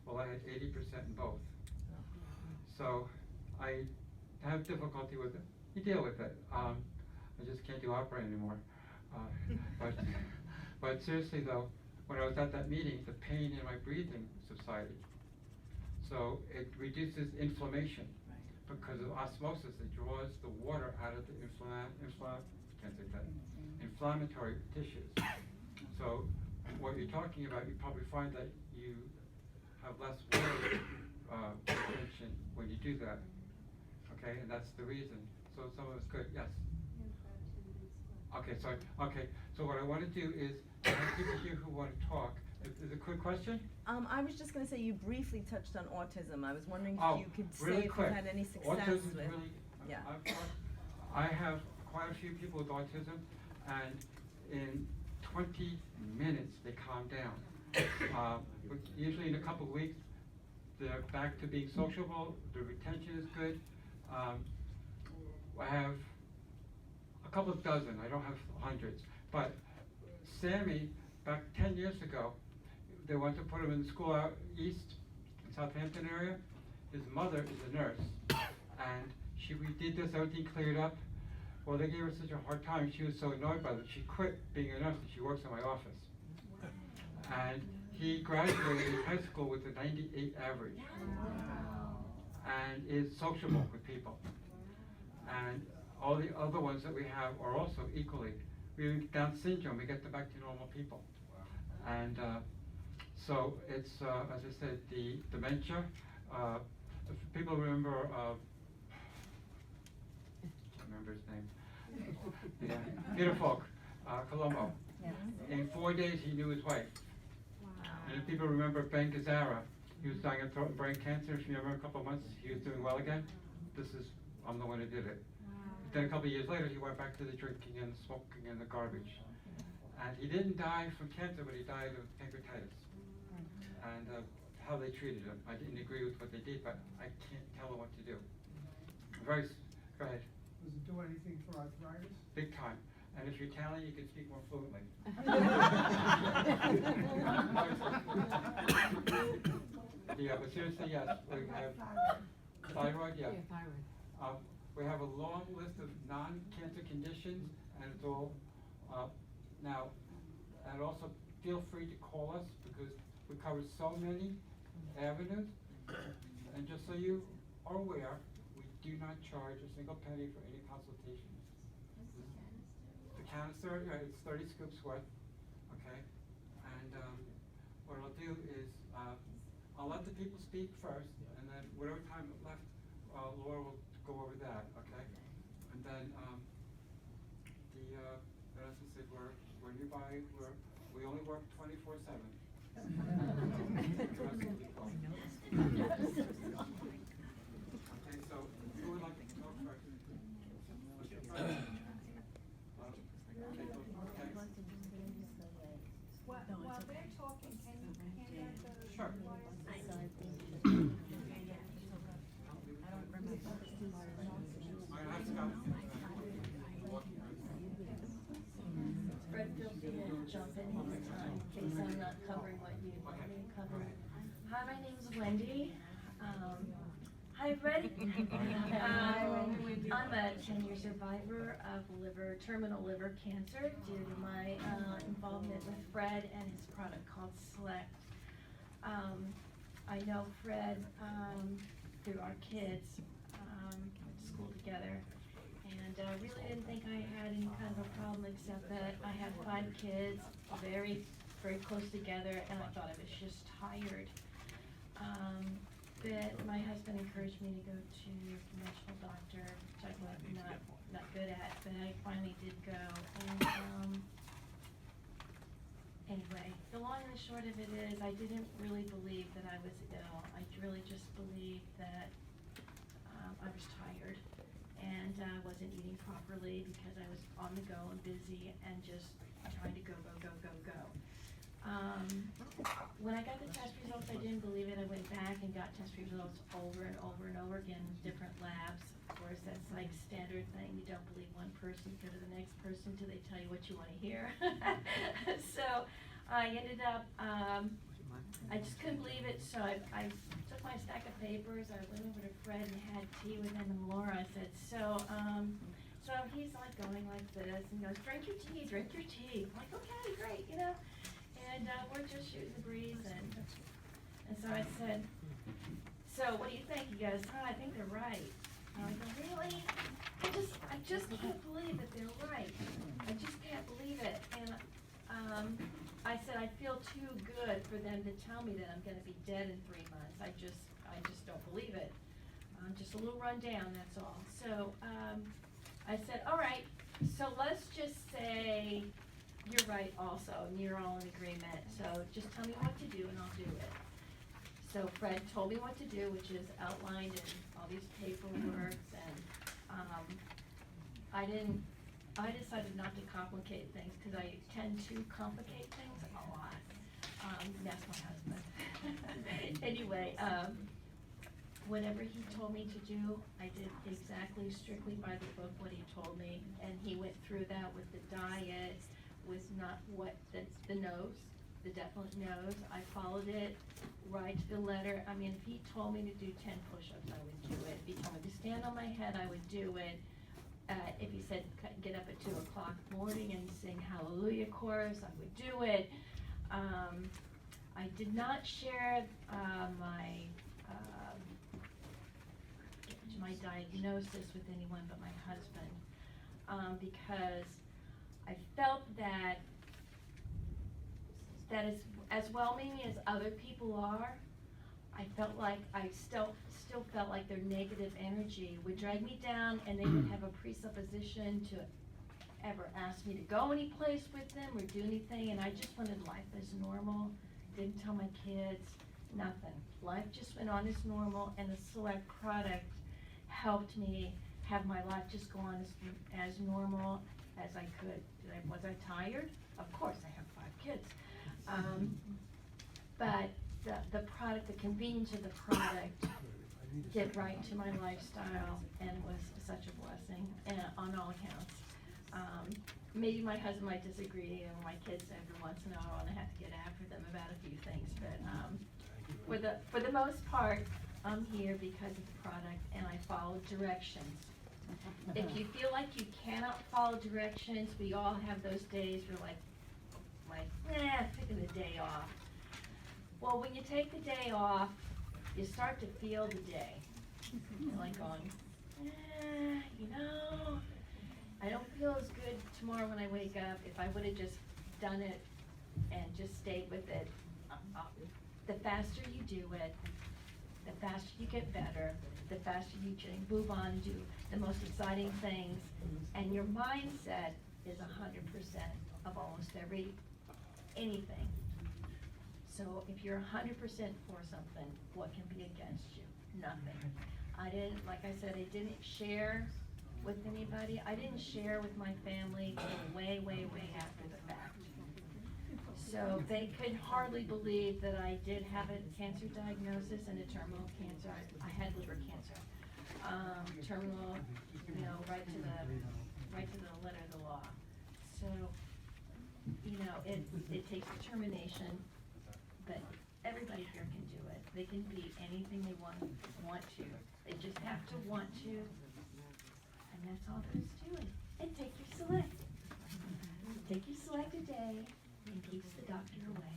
Well, I had 80% in both. So I have difficulty with it. You deal with it. I just can't do opera anymore. But seriously though, when I was at that meeting, the pain in my breathing subsided. So it reduces inflammation because of osmosis. It draws the water out of the inflammatory tissues. So what you're talking about, you probably find that you have less water retention when you do that. Okay, and that's the reason. So some of it's good. Yes. Okay, sorry. Okay, so what I want to do is I have people here who want to talk. Is it a quick question? I was just gonna say, you briefly touched on autism. I was wondering Oh, if you could say really if you've quick. had any success Autism is with. really, Yeah. I have quite a few people with autism, and in 20 minutes they calm down. But usually in a couple of weeks, they're back to being sociable. The retention is good. I have a couple of dozen. I don't have hundreds, but Sammy, back 10 years ago, they wanted to put him in school out east, in Southampton area. His mother is a nurse, and we did this, everything cleared up. Well, they gave her such a hard time, she was so annoyed by it, she quit being a nurse and she works in my office. And he graduated in high school with a 98 average. And is sociable with people. And all the other ones that we have are also equally. We have Down syndrome, we get them back to normal people. And so it's, as I said, the dementia. If people remember, can't remember his name. Yeah, Peter Falk, Colombo. Yes. In 4 days, he knew his wife. And if people remember Ben Gazzara, he was dying of throat and brain cancer. If you remember a couple of months, he was doing well again. I'm the one who did it. Then a couple of years later, he went back to the drinking and smoking and the garbage. And he didn't die from cancer, but he died of pancreatitis. And how they treated him, I didn't agree with what they did, but I can't tell them what to do. Go ahead. Does it do anything for arthritis? Big time. And if you're Italian, you can speak more fluently. Yeah, but seriously, yes, we have thyroid, yeah. We have a long list of non-cancer conditions, and it's all, now, and also feel free to call us, because we cover so many avenues, and just so you are aware, we do not charge a single penny for any consultation. The canister, it's 30 scoops worth, okay? And what I'll do is, I'll let the people speak first, and then whatever time left, Laura will go over that, okay? And then, as I said, we're nearby, we only work 24/7. Okay, so who would like to talk first? While they're talking, can you hand out the Sure. Fred, feel free to jump in anytime, in case I'm not covering what you want me to cover. Hi, my name's Wendy. Hi, Fred. I'm a 10-year survivor of terminal liver cancer due to my involvement with Fred and his product called Select. I know Fred through our kids, went to school together, and really didn't think I had any kind of a problem, except that I had 5 kids, very, very close together, and I thought I was just tired. But my husband encouraged me to go to a conventional doctor, which I was not good at, but I finally did go. And anyway, the long and and short of it is, I didn't really believe that I was ill. I really just believed that I was tired and wasn't eating properly because I was on the go and busy and just trying to go. When I got the test results, I didn't believe it. I went back and got test results over and over again with different labs. Of course, that's like standard thing. You don't believe one person, go to the next person till they tell you what you want to hear. So I ended up, I just couldn't believe it, so I took my stack of papers, I went over to Fred and had tea with him and Laura. I said, so he's like going like this, and he goes, drink your tea. I'm like, okay, great, you know. And we're just shooting the breeze, and so I said, so what do you think? He goes, oh, I think they're right. And I go, really? I just can't believe that they're right. I just can't believe it. And I said, I feel too good for them to tell me that I'm gonna be dead in 3 months. I just don't believe it. Just a little rundown, that's all. So I said, all right, so let's just say you're right also, and you're all in agreement. So just tell me what to do and I'll do it. So Fred told me what to do, which is outlined in all these paperwork, and I decided not to complicate things, because I tend to complicate things a lot. That's my husband. Anyway, whatever he told me to do, I did exactly, strictly by the book, what he told me, and he went through that with the diet, with not what, the nose, the definite nose. I followed it right to the letter. I mean, if he told me to do 10 push-ups, I would do it. If he told me to stand on my head, I would do it. If he said get up at 2 o'clock in the morning and sing Hallelujah chorus, I would do it. I did not share my diagnosis with anyone but my husband, because I felt that as well-meaning as other people are, I felt like I still felt like their negative energy would drag me down, and they would have a presupposition to ever ask me to go any place with them or do anything, and I just wanted life as normal. Didn't tell my kids, nothing. Life just went on as normal, and the Select product helped me have my life just go on as normal as I could. Was I tired? Of course, I have 5 kids. But the product, the convenience of the product did right to my lifestyle and was such a blessing on all accounts. Maybe my husband might disagree, and my kids every once in a while I have to get after them about a few things, but for the most part, I'm here because of the product, and I follow directions. If you feel like you cannot follow directions, we all have those days where taking the day off. Well, when you take the day off, you start to feel the day. You're like going, I don't feel as good tomorrow when I wake up. If I would have just done it and just stayed with it, the faster you do it, the faster you get better, the faster you can move on and do the most exciting things, and your mindset is 100% of almost anything. So if you're 100% for something, what can be against you? Nothing. Like I said, I didn't share with anybody. I didn't share with my family until way after the fact. So they could hardly believe that I did have a cancer diagnosis and a terminal cancer. I had liver cancer. Terminal, right to the letter of the law. So, it takes determination, but everybody here can do it. They can be anything they want to. They just have to want to, and that's all there is to it. And take your Select. Take your Select a day, and keeps the doctor away.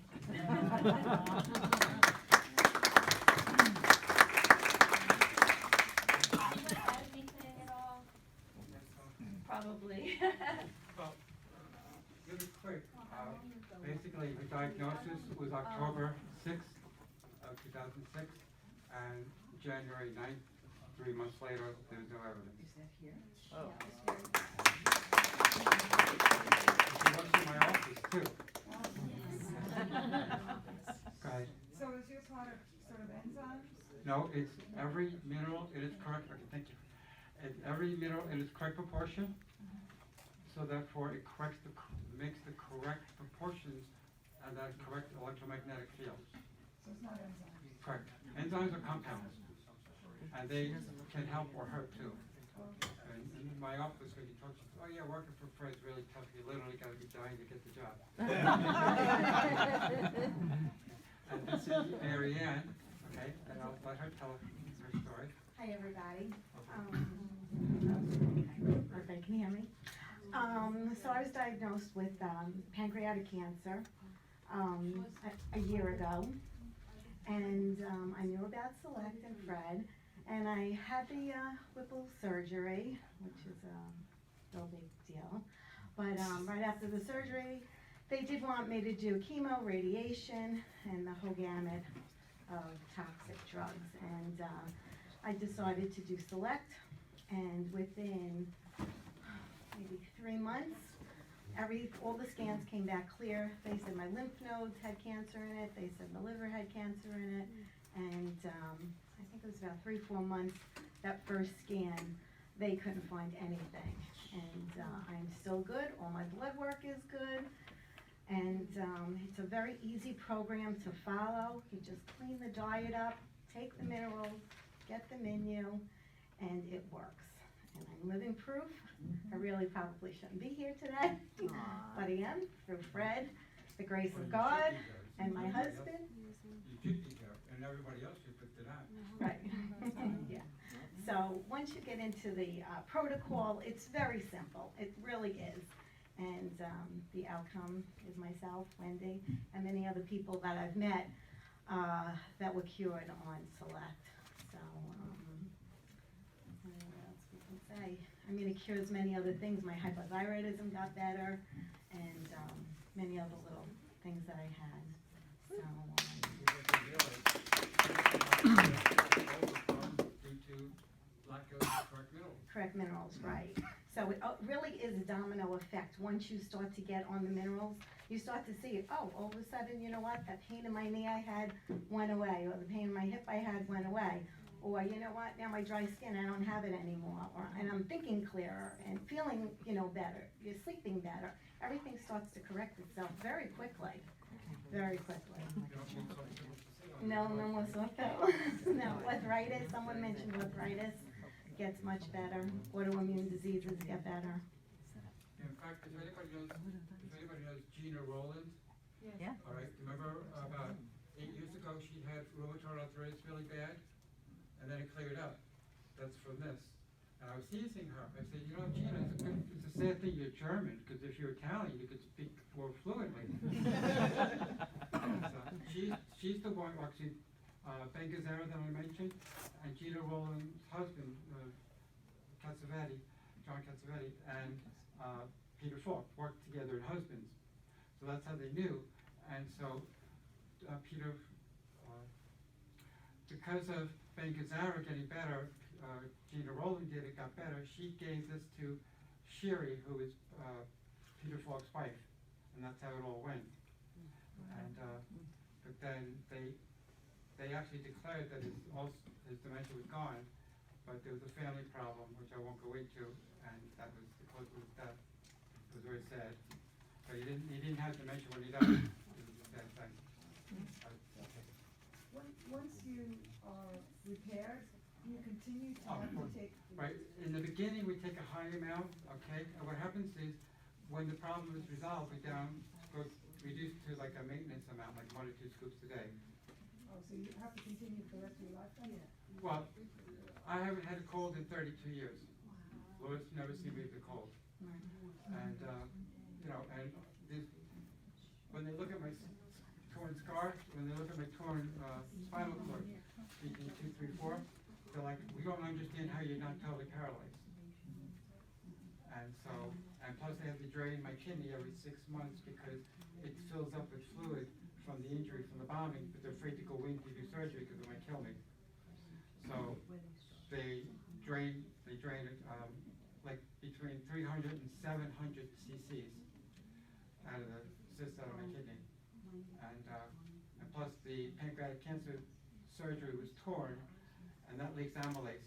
Add anything at all? Probably. Well, really quick, basically the diagnosis was October 6th of 2006, and January 9th, 3 months later, there's no evidence. Is that here? Oh. She works in my office too. No, it's every mineral in its correct, okay, thank you. It's every mineral in its correct proportion, so therefore it corrects makes the correct proportions and that correct electromagnetic field. So it's not enzymes. Correct. Enzymes are compounds, and they can help or hurt too. And in my office, when you talk, oh yeah, working for Fred's really tough. You literally got to be dying to get the job. And this is Mary Ann, okay, and I'll let her tell her story. Hi, everybody. Okay, can you hear me? So I was diagnosed with pancreatic cancer a year ago, and I knew about Select and Fred, and I had the Whipple surgery, which is a no big deal. But right after the surgery, they did want me to do chemo, radiation, and the whole gamut of toxic drugs, and I decided to do Select, and within maybe 3 months, all the scans came back clear. They said my lymph nodes had cancer in it, they said the liver had cancer in it, and I think it was about 3-4 months, that first scan, they couldn't find anything. And I'm still good, all my blood work is good, and it's a very easy program to follow. You just clean the diet up, take the minerals, get them in you, and it works. And I'm living proof. I really probably shouldn't be here today, but I am, through Fred, the grace of God, and my husband. You should be there, and everybody else should put it on. Right, yeah. So once you get into the protocol, it's very simple. It really is. And the outcome is myself, Wendy, and many other people that I've met that were cured on Select. So what else we can say? I mean, it cures many other things. My hypothyroidism got better, and many other little things that I had. So. Due to lack of correct minerals. Correct minerals, right. So it really is a domino effect. Once you start to get on the minerals, you start to see, oh, all of a sudden, you know what, that pain in my knee I had went away, or the pain in my hip I had went away. Or, you know what, now my dry skin, I don't have it anymore. And I'm thinking clearer and feeling, better. You're sleeping better. Everything starts to correct itself very quickly. Very quickly. No more sore throat. No, arthritis, someone mentioned arthritis gets much better. Autoimmune diseases get better. In fact, if anybody knows Gina Rowland, Yeah. all right, remember about 8 years ago she had rheumatoid arthritis really bad, and then it cleared up. That's from this. And I was teasing her. I said, Gina, it's a sad thing you're German, because if you're Italian, you could speak more fluently. So she's the one, actually, Ben Gazzara that I mentioned, and Gina Rowland's husband, John Cassavetti, and Peter Falk worked together in Husbands. So that's how they knew. And so Peter, because of Ben Gazzara getting better, Gina Rowland got better. She gave this to Sherry, who is Peter Falk's wife, and that's how it all went. And but then they actually declared that his dementia was gone, but there was a family problem which I won't go into, and that was the cause of his death. It was very sad. But he didn't have dementia when he died. It was a sad thing. Okay. Once you are repaired, you continue to have to take. Right, in the beginning we take a high amount, okay, and what happens is when the problem is resolved, we reduce to like a maintenance amount, like 1 or 2 scoops a day. Oh, so you have to continue for the rest of your lifetime? Well, I haven't had a cold in 32 years. Lord's never seen me with a cold. And, and when they look at my torn scar, when they look at my torn spinal cord, speaking 2, 3, 4, they're like, we don't understand how you're not totally paralyzed. And so, and plus they have to drain my kidney every 6 months because it fills up with fluid from the injury, from the bombing, but they're afraid to go in to do surgery because it might kill me. So they drain it like between 300 and 700 cc's out of the cyst out of my kidney. And plus the pancreatic cancer surgery was torn, and that leaks amylase.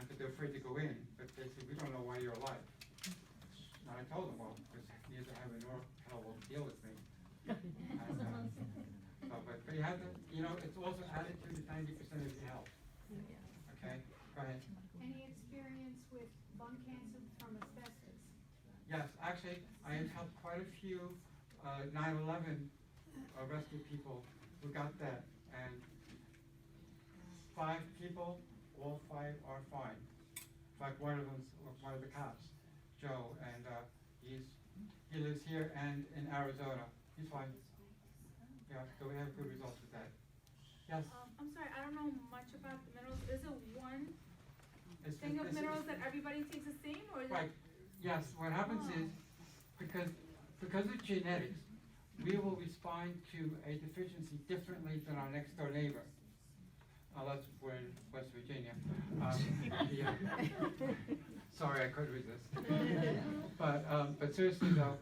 But they're afraid to go in, but they say, we don't know why you're alive. And I told them, well, because you have a nor hell will deal with me. But you have to, it's also added to the 90% of your health. Okay, go ahead. Any experience with lung cancer from asbestos? Yes, actually, I have helped quite a few 9/11 rescue people who got that, and 5 people, all 5 are fine. In fact, one of them's one of the cops, Joe, and he lives here and in Arizona. He's fine. Yeah, so we have good results with that. Yes? I'm sorry, I don't know much about the minerals. Is it one It's- thing of it's- minerals that everybody takes the same, or is it? Right, yes, what happens is, because of genetics, we will respond to a deficiency differently than our next door neighbor. Unless we're in West Virginia. Yeah. Sorry, I couldn't resist. But seriously though,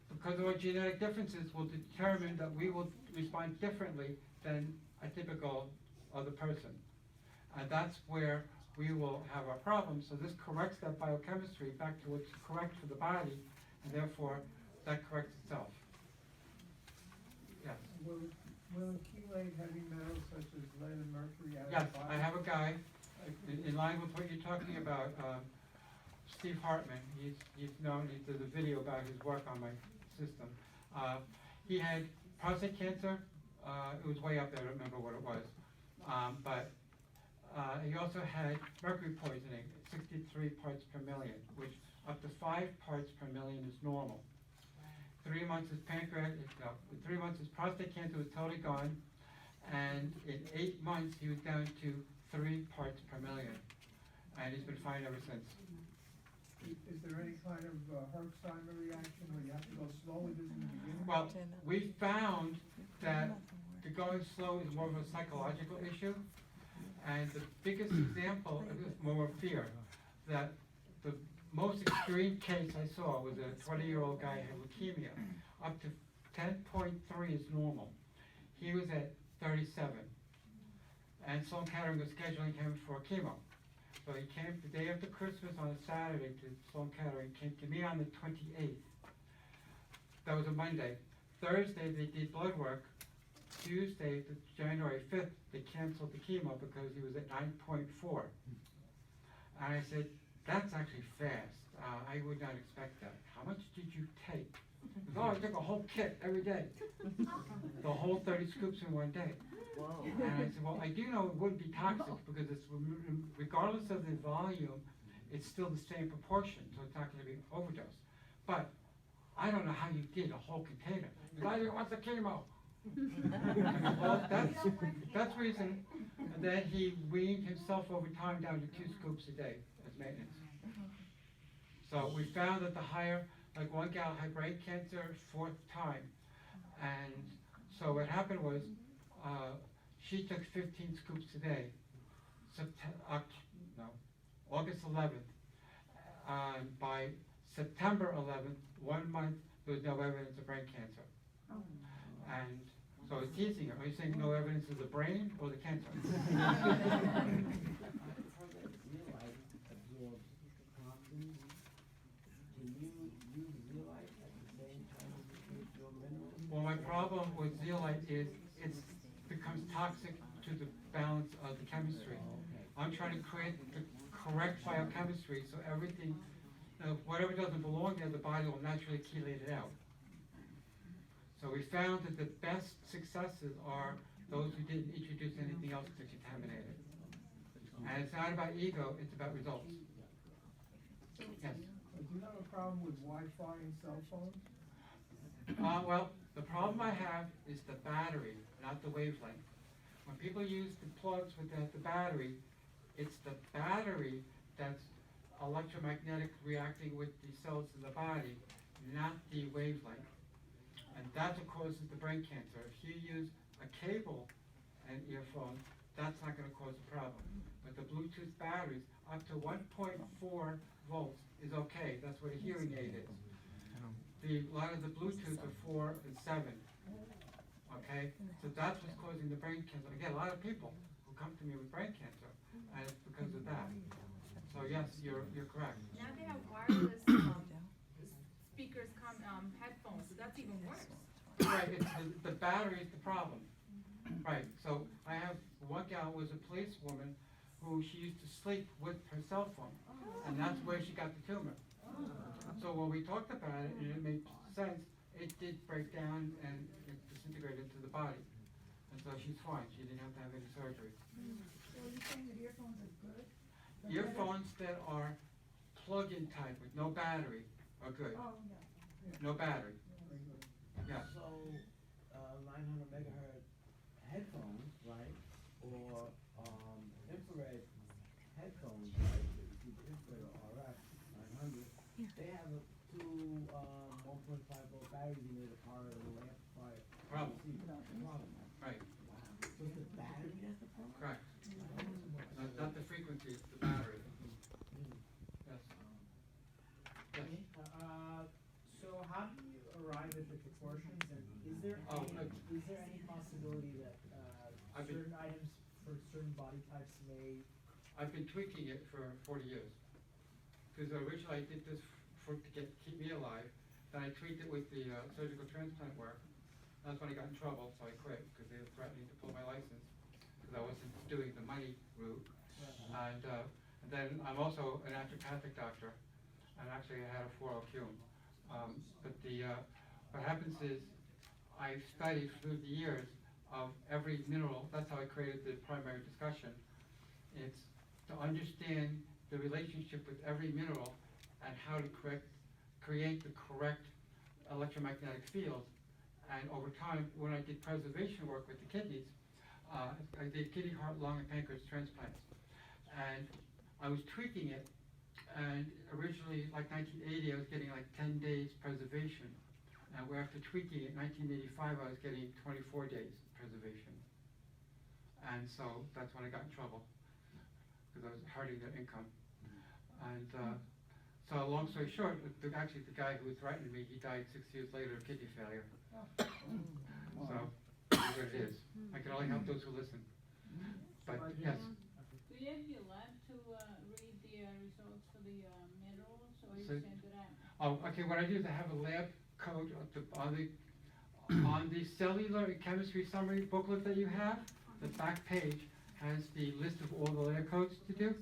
because of our genetic differences will determine that we will respond differently than a typical other person. And that's where we will have our problems. So this corrects that biochemistry back to what's correct for the body, and therefore that corrects itself. Yes. Will it chelate heavy metals such as lead and mercury out of Yes, the body? I have a guy, in line with what you're talking about, Steve Hartman. He's known, he did a video about his work on my system. He had prostate cancer. It was way up there, I don't remember what it was. But he also had mercury poisoning, 63 parts per million, which up to 5 parts per million is normal. 3 months his pancreatic, 3 months his prostate cancer was totally gone, and in 8 months he was down to 3 parts per million, and he's been fine ever since. Is there any kind of Herxheimer reaction where you have to go slow with it in the beginning? Well, we found that the going slow is more of a psychological issue, and the biggest example is more fear. That the most extreme case I saw was a 20-year-old guy who had leukemia. Up to 10.3 is normal. He was at 37, and Sloan Kettering was scheduling him for chemo. So he came the day after Christmas on a Saturday to Sloan Kettering, came to me on the 28th. That was a Monday. Thursday they did blood work. Tuesday, January 5th, they canceled the chemo because he was at 9.4. And I said, that's actually fast. I would not expect that. How much did you take? He goes, oh, I took a whole kit every day. The whole 30 scoops in one day. Whoa. And I said, well, I do know it wouldn't be toxic because it's, regardless of the volume, it's still the same proportion, so it's not going to be overdose. But I don't know how you did a whole container. He goes, I didn't want the chemo. Well, that's reason. And then he weaned himself over time down to 2 scoops a day as maintenance. So we found that the higher, like one gal had brain cancer 4th time, and so what happened was she took 15 scoops a day. August 11th. By September 11th, 1 month, there was no evidence of brain cancer. And so I was teasing her. Are you saying no evidence of the brain or the cancer? Well, my problem with zeolite is it becomes toxic to the balance of the chemistry. I'm trying to create the correct biochemistry so everything, whatever doesn't belong there, the body will naturally chelate it out. So we found that the best successes are those who didn't introduce anything else to contaminate it. And it's not about ego, it's about results. Yes? Do you have a problem with Wi-Fi and cell phones? Well, the problem I have is the battery, not the wavelength. When people use the plugs with the battery, it's the battery that's electromagnetic reacting with the cells in the body, not the wavelength. And that's what causes the brain cancer. If you use a cable and earphone, that's not going to cause a problem. But the Bluetooth batteries, up to 1.4 volts is okay. That's what a hearing aid is. A lot of the Bluetooth are 4 and 7. Okay? So that's what's causing the brain cancer. Again, a lot of people who come to me with brain cancer, and it's because of that. So yes, you're correct. Now they have wireless, speakers headphones, so that's even worse. Right, it's the battery is the problem. Right, so I have one gal who was a policewoman who she used to sleep with her cell phone, and that's where she got the tumor. So when we talked about it, and it made sense, it did break down and it disintegrated into the body. And so she's fine, she didn't have to have any surgery. So you're saying that earphones are good? but Earphones that are plug-in type with no battery are good. better- Oh, yeah. No battery, Very good. yes. So, 900 megahertz headphones, right, or, infrared headphones, right, infrared or RF, 900, they have two, 1.5 volt batteries in it, a power that will amplify it. Problem. Problem. Right, So it's the battery that's the problem? correct. Not the frequency, it's the battery. Yes. Yes. So how do you arrive at the proportions, and is there Oh, any possibility that, I've been- certain items for certain body types may, I've been tweaking it for 40 years. Because originally I did this to keep me alive, then I tweaked it with the surgical transplant work. That's when I got in trouble, so I quit, because they were threatening to pull my license, because I wasn't doing the money route. And then I'm also a naturopathic doctor, and actually I had a 4LQ. But what happens is, I've studied through the years of every mineral. That's how I created the primary discussion. It's to understand the relationship with every mineral and how to create the correct electromagnetic field. And over time, when I did preservation work with the kidneys, I did kidney, heart, lung, and pancreas transplants. And I was tweaking it, and originally, like 1980, I was getting like 10 days preservation. And after tweaking it, 1985, I was getting 24 days preservation. And so that's when I got in trouble, because I was hurting their income. And so long story short, actually the guy who threatened me, he died 6 years later of kidney failure. So, that's what it is. I can only help those who listen. But, yes, Do you have your lab to read the results for the minerals, or you So- send it out? okay, what I do is I have a lab coat on the cellular chemistry summary booklet that you have. The back page has the list of all the lab coats to do.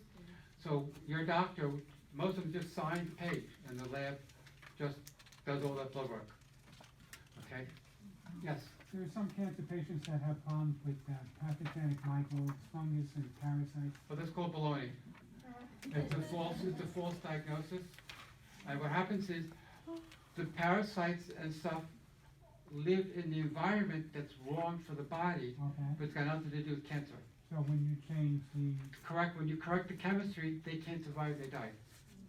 So your doctor, most of them just sign the page, and the lab just does all that blood work. Okay? Yes? There are some cancer patients that have problems with pathogenic microbes, fungus, and parasites. Well, that's called baloney. It's a false diagnosis. And what happens is, the parasites and stuff live in the environment that's wrong for the body, Okay. but it's got nothing to do with cancer. So when you change the, When you correct the chemistry, they can't survive, they die.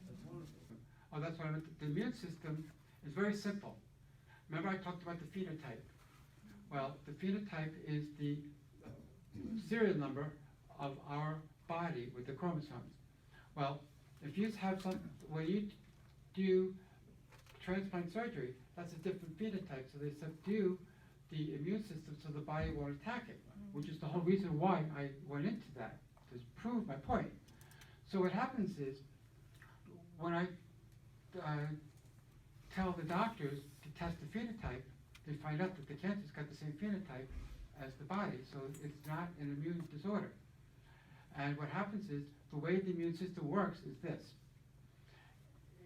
That's wonderful. Oh, that's what I meant. The immune system is very simple. Remember I talked about the phenotype? Well, the phenotype is the serial number of our body with the chromosomes. Well, if you have when you do transplant surgery, that's a different phenotype, so they subdue the immune system so the body won't attack it, which is the whole reason why I went into that, to prove my point. So what happens is, when I tell the doctors to test the phenotype, they find out that the cancer's got the same phenotype as the body, so it's not an immune disorder. And what happens is, the way the immune system works is this.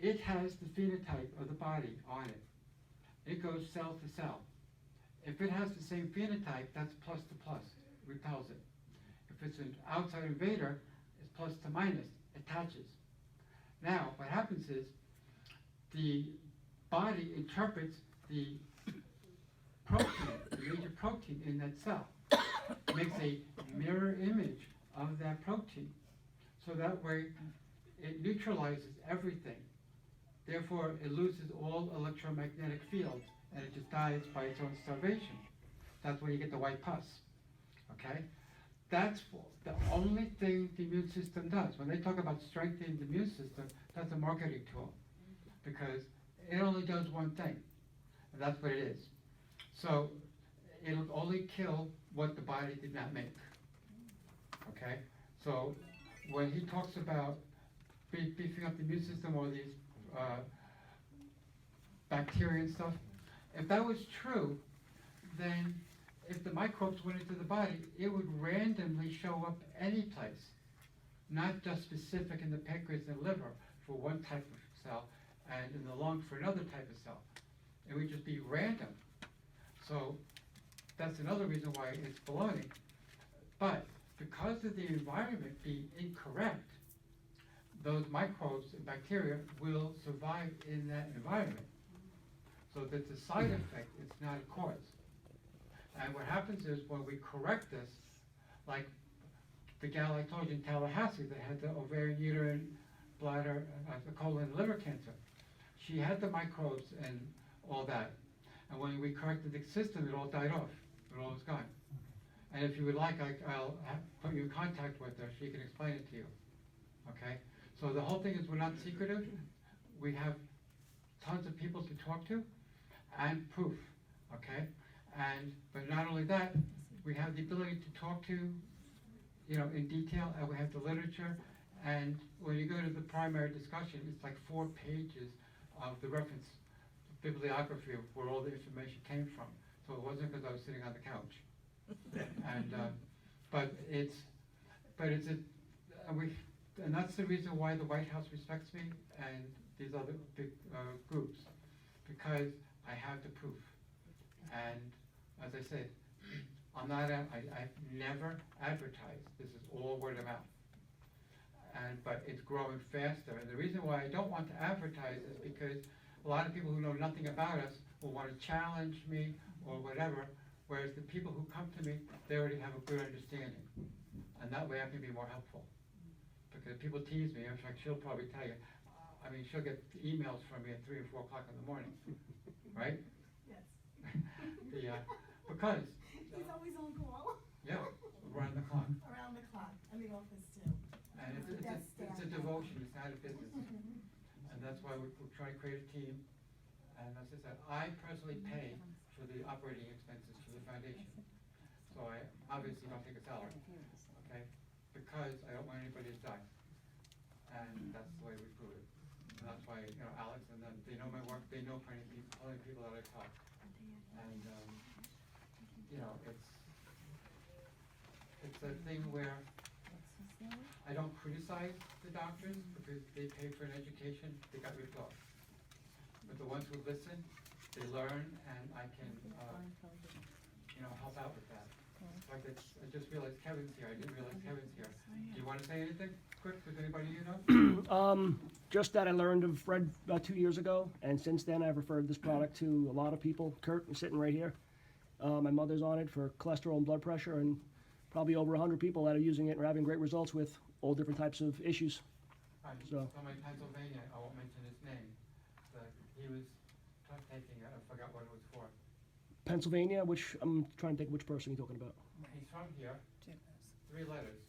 It has the phenotype of the body on it. It goes cell to cell. If it has the same phenotype, that's plus to plus, repels it. If it's an outside invader, it's plus to minus, attaches. Now, what happens is, the body interprets the protein, the major protein in that cell, makes a mirror image of that protein. So that way, it neutralizes everything. Therefore, it loses all electromagnetic fields, and it just dies by its own starvation. That's where you get the white pus, okay? That's the only thing the immune system does. When they talk about strengthening the immune system, that's a marketing tool, because it only does one thing, and that's what it is. So, it'll only kill what the body did not make. okay? So when he talks about beefing up the immune system or these bacteria and stuff, if that was true, then if the microbes went into the body, it would randomly show up any place, not just specific in the pancreas and liver for one type of cell and in the lung for another type of cell. It would just be random. So that's another reason why it's baloney. But because of the environment being incorrect, those microbes and bacteria will survive in that environment. So that's a side effect, it's not a cause. And what happens is when we correct this, like the gal I told you in Tallahassee that had the ovarian, uterine, bladder, the colon, and liver cancer, she had the microbes and all that. And when we corrected the system, it all died off. It all was gone. And if you would like, I'll put you in contact with her. She can explain it to you. Okay? So the whole thing is we're not secretive. We have tons of people to talk to and proof. Okay? But not only that, we have the ability to talk to, in detail, and we have the literature. And when you go to the primary discussion, it's like 4 pages of the reference bibliography of where all the information came from. So it wasn't because I was sitting on the couch. And that's the reason why the White House respects me and these other big groups, because I have the proof. And as I said, I've never advertised. This is all word of mouth. But it's growing faster. And the reason why I don't want to advertise is because a lot of people who know nothing about us will want to challenge me or whatever, whereas the people who come to me, they already have a good understanding. And that way I can be more helpful. Because people tease me, in fact, she'll probably tell you, she'll get emails from me at 3 or 4 o'clock in the morning, right? Yes. Because. He's always on call. Yeah, around the clock. Around the clock, in the office too. And it's a devotion, it's not a business. And that's why we try to create a team. And as I said, I personally pay for the operating expenses for the foundation. So I obviously don't take a salary, okay? Because I don't want anybody to die. And that's the way we prove it. And that's why, Alex and them, they know my work, they know plenty of people that I talk. And, it's a thing where I don't criticize the doctors because they pay for an education, they got ripped off. But the ones who listen, they learn, and I can, help out with that. Like I just realized Kevin's here. I didn't realize Kevin's here. Do you want to say anything quick with anybody you know? Just that I learned of Fred about 2 years ago, and since then I've referred this product to a lot of people. Kurt is sitting right here. My mother's on it for cholesterol and blood pressure, and probably over 100 people that are using it and are having great results with all different types of issues. So. Somebody in Pennsylvania, I won't mention his name, but he was taking it. I forgot what it was for. Pennsylvania, I'm trying to think which person you're talking about. He's from here. 3 letters.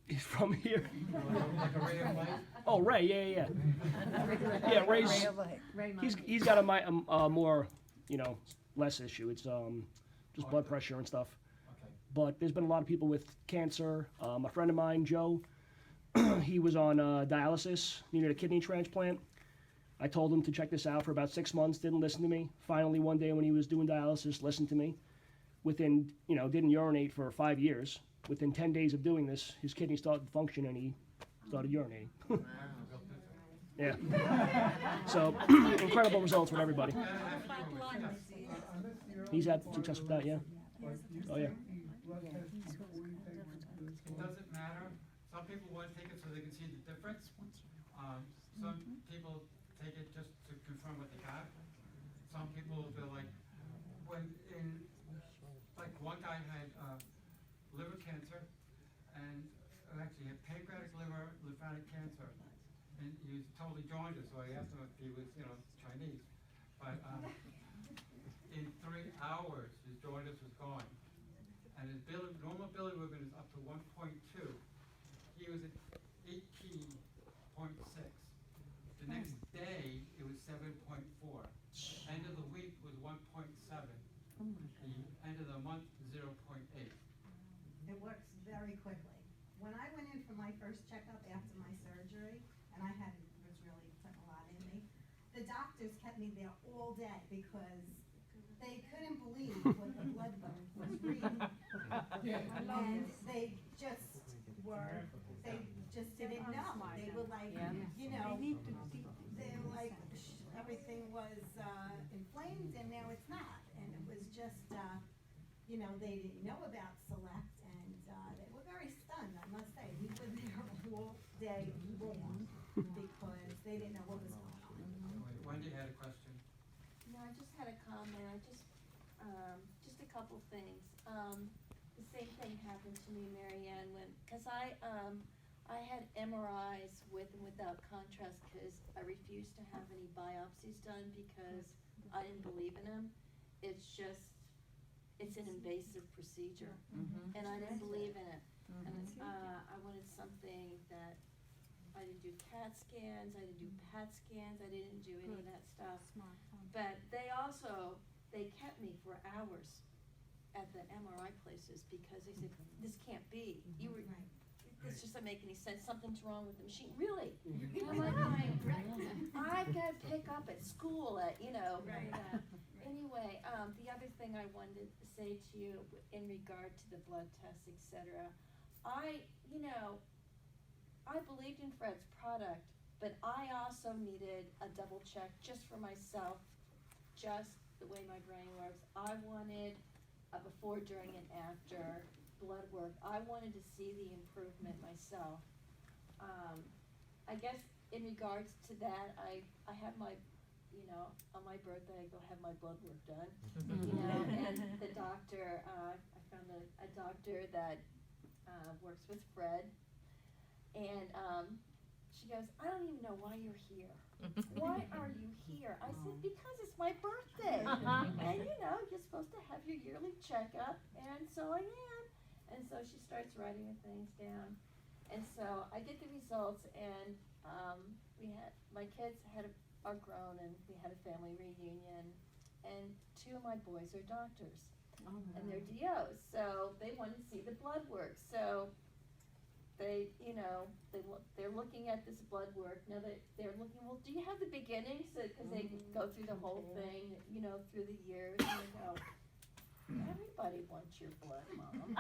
He's from here. Like a ray of light? Oh, Ray, yeah. Yeah, Ray's. He's got a more, less issue. It's just blood pressure and stuff. Okay. But there's been a lot of people with cancer. A friend of mine, Joe, he was on dialysis, needed a kidney transplant. I told him to check this out for about 6 months, didn't listen to me. Finally, one day when he was doing dialysis, listened to me. Within, didn't urinate for 5 years. Within 10 days of doing this, his kidney started to function and he started urinating. Yeah. So, incredible results with everybody. He's had success with that, yeah. Oh, yeah. It doesn't matter. Some people want to take it so they can see the difference. Some people take it just to confirm what they got. Some people feel like one guy had liver cancer and actually had pancreatic liver lymphatic cancer, and he was totally jaundiced. So I asked him if he was Chinese, but in 3 hours his jaundice was gone, and his normal bilirubin is up to 1.2. He was at 18.6. The next day it was 7.4. End of the week was 1.7. The end of the month 0.8. It works doctors kept me there all day because they couldn't believe what the blood work was reading. And they just didn't know. They were like, you know, they were like, everything was inflamed and now it's not. And it was just, you know, they didn't know about Select and they were very stunned, I must say. We were there all day long because they didn't know what was going on. Wendy had a question. No, I just had a comment. just a couple things. The same thing happened to me, Marianne, because I had MRIs with and without contrast because I refused to have any biopsies done because I didn't believe in them. It's an invasive procedure, and I didn't believe in it. And I wanted something that I didn't do CAT scans, I didn't do PET scans, I didn't do any of that stuff. But they kept me for hours at the MRI places because they said, this can't be. This just doesn't make any sense. Something's wrong with the machine. Really? I'm like, I've got to pick up at school at, you know. Anyway, the other thing I wanted to say to you in regard to the blood tests, etc. I believed in Fred's product, but I also needed a double check just for myself, just the way my brain works. I wanted a before, during, and after blood work. I wanted to see the improvement myself. I guess in regards to that, I have my, on my birthday I go have my blood work done, and the doctor, I found a doctor that works with Fred, and she goes, I don't even know why you're here. Why are you here? I said, because it's my birthday. And you're supposed to have your yearly checkup, and so I am. And so she starts writing the things down. And so I get the results, and my kids are grown, and we had a family reunion, and 2 of my boys are doctors. And they're DOs, so they wanted to see the blood work. So they're looking at this blood work. Now they're looking, well, do you have the beginnings? Because they go through the whole thing, through the years, and they go, everybody wants your blood, Mom.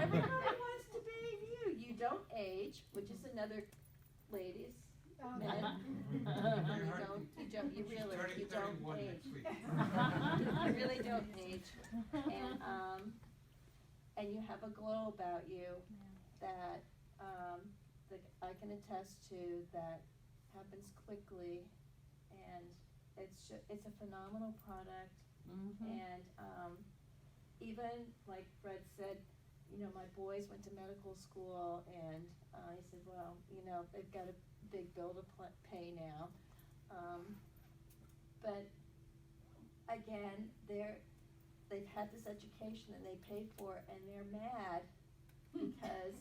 Everybody wants to bathe you. You don't age, which is another, ladies, men. You really don't age. You really don't age. And you have a glow about you that I can attest to, that happens quickly, and it's a phenomenal product. And even like Fred said, my boys went to medical school, and he said, well, they've got a big bill to pay now. But again, they've had this education and they paid for it, and they're mad because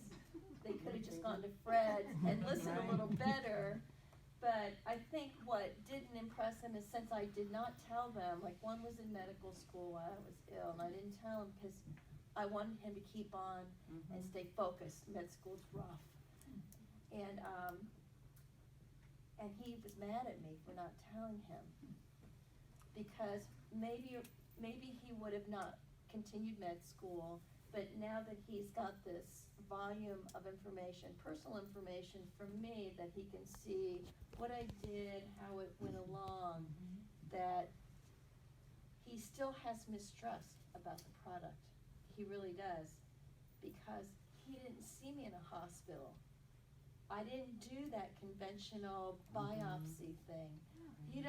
they could have just gone to Fred and listened a little better. But I think what didn't impress him is, since I did not tell them, like one was in medical school while I was ill, and I didn't tell him because I wanted him to keep on and stay focused. Med school's rough. And he was mad at me for not telling him, because maybe he would have not continued med school, but now that he's got this volume of information, personal information from me, that he can see what I did, how it went along, that he still has mistrust about the product. He really does, because he didn't see me in a hospital. I didn't do that conventional biopsy thing. We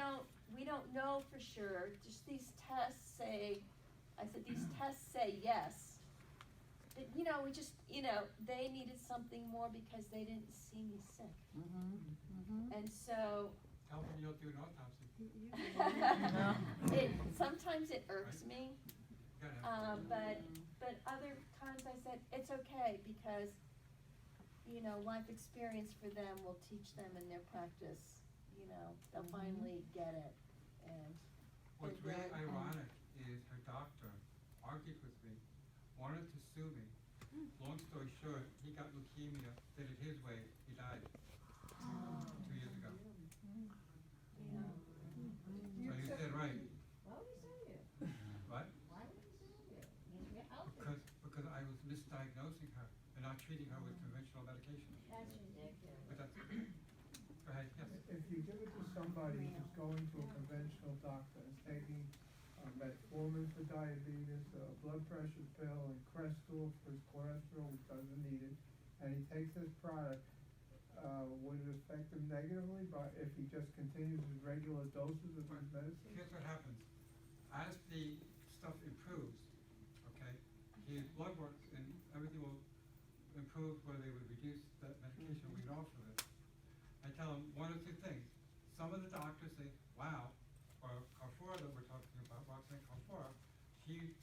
don't know for sure. Just these tests say, these tests say yes. But we just, they needed something more because they didn't see me sick. And so. Tell them you'll do an autopsy. Sometimes it irks me. But other times I said, it's okay, because life experience for them will teach them in their practice. They'll finally get it. And what's really ironic is her doctor argued with me, wanted to sue me. Long story short, he got leukemia, did it his way, he died 2 years ago. You somebody who's going to a conventional doctor, is taking metformin for diabetes, a blood pressure pill, and Crestor for his cholesterol, which doesn't need it, and he takes this product, would it affect him negatively if he just continues his regular doses of his medicine? Here's what happens. As the stuff improves, okay, his blood work and everything will improve where they would reduce that medication we'd offer it. I tell them one or two things. Some of the doctors say, wow, or Carrefour that we're talking about, Roxanne Carrefour, she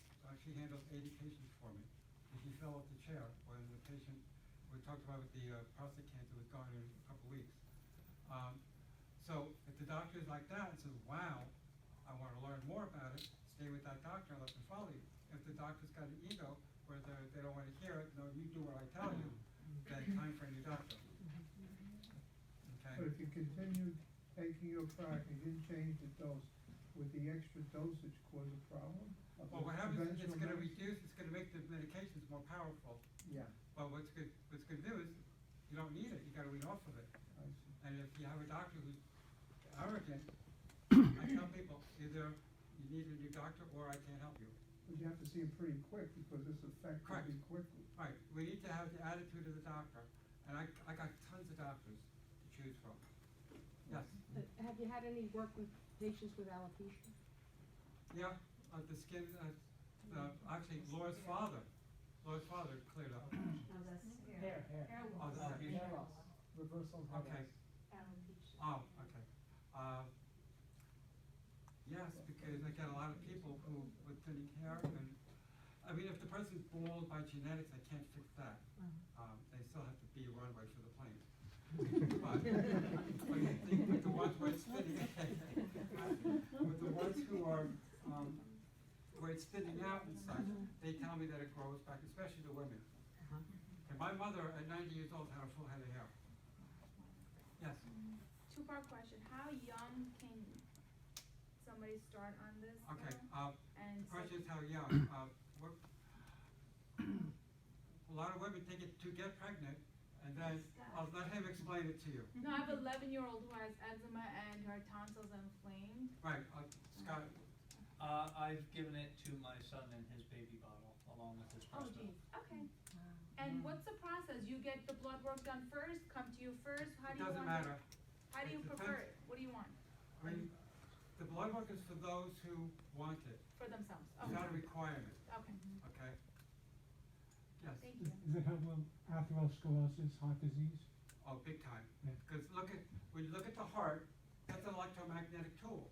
handles 80 patients for me. And she fell off the chair when the patient, we talked about with the prostate cancer, was gone in a couple weeks. So if the doctor is like that and says, wow, I want to learn more about it, stay with that doctor and let them follow you. If the doctor's got an ego where they don't want to hear it, no, you do what I tell you, then time for a new doctor. Okay? But if you continued taking your product and didn't change the dose, would the extra dosage cause a problem? Well, what happens is it's going to reduce, it's going to make the medications more powerful. Yeah. But what's good to do is you don't need it. You got to wean off of it. I see. And if you have a doctor who's arrogant, I tell people either you need a new doctor or I can't help you. But you have to see him pretty quick because this effect will be quickly. Right. We need to have the attitude of the doctor, and I got tons of doctors to choose from. Yes. Have you had any work with patients with alopecia? Yeah. The skin. Actually, Laura's father cleared up. Hair. Oh, that's it. Hair loss. Reversal of hair Okay. Alopecia. Oh, okay. Yes, because I get a lot of people who with thinning hair, and I mean, if the person's bald by genetics, I can't fix that. They still have to be a runway for the plane. But with the ones where it's thinning, with the ones who are where it's thinning out and such, they tell me that it grows back, especially the women. And my mother at 90 years old had a full head of hair. Yes. Two-part question. How young can somebody start on this? Okay. And The question is how young. A lot of women take it to get pregnant, and then I'll let him explain it to you. No, I have an 11-year-old who has eczema and her tonsils are inflamed. Right. Scott. I've given it to my son in his baby bottle, along with his breast milk. Okay. And what's the process? You get the blood work done first, come to you first? How do you It doesn't want matter. How do you It prefer depends. it? What do you want? I mean, the blood work is for those who want it. For themselves. It's not a requirement. Okay. Okay. Yes. Thank you. Does it help with atherosclerosis, heart disease? Oh, big time. Yeah. Because when you look at the heart, that's an electromagnetic tool.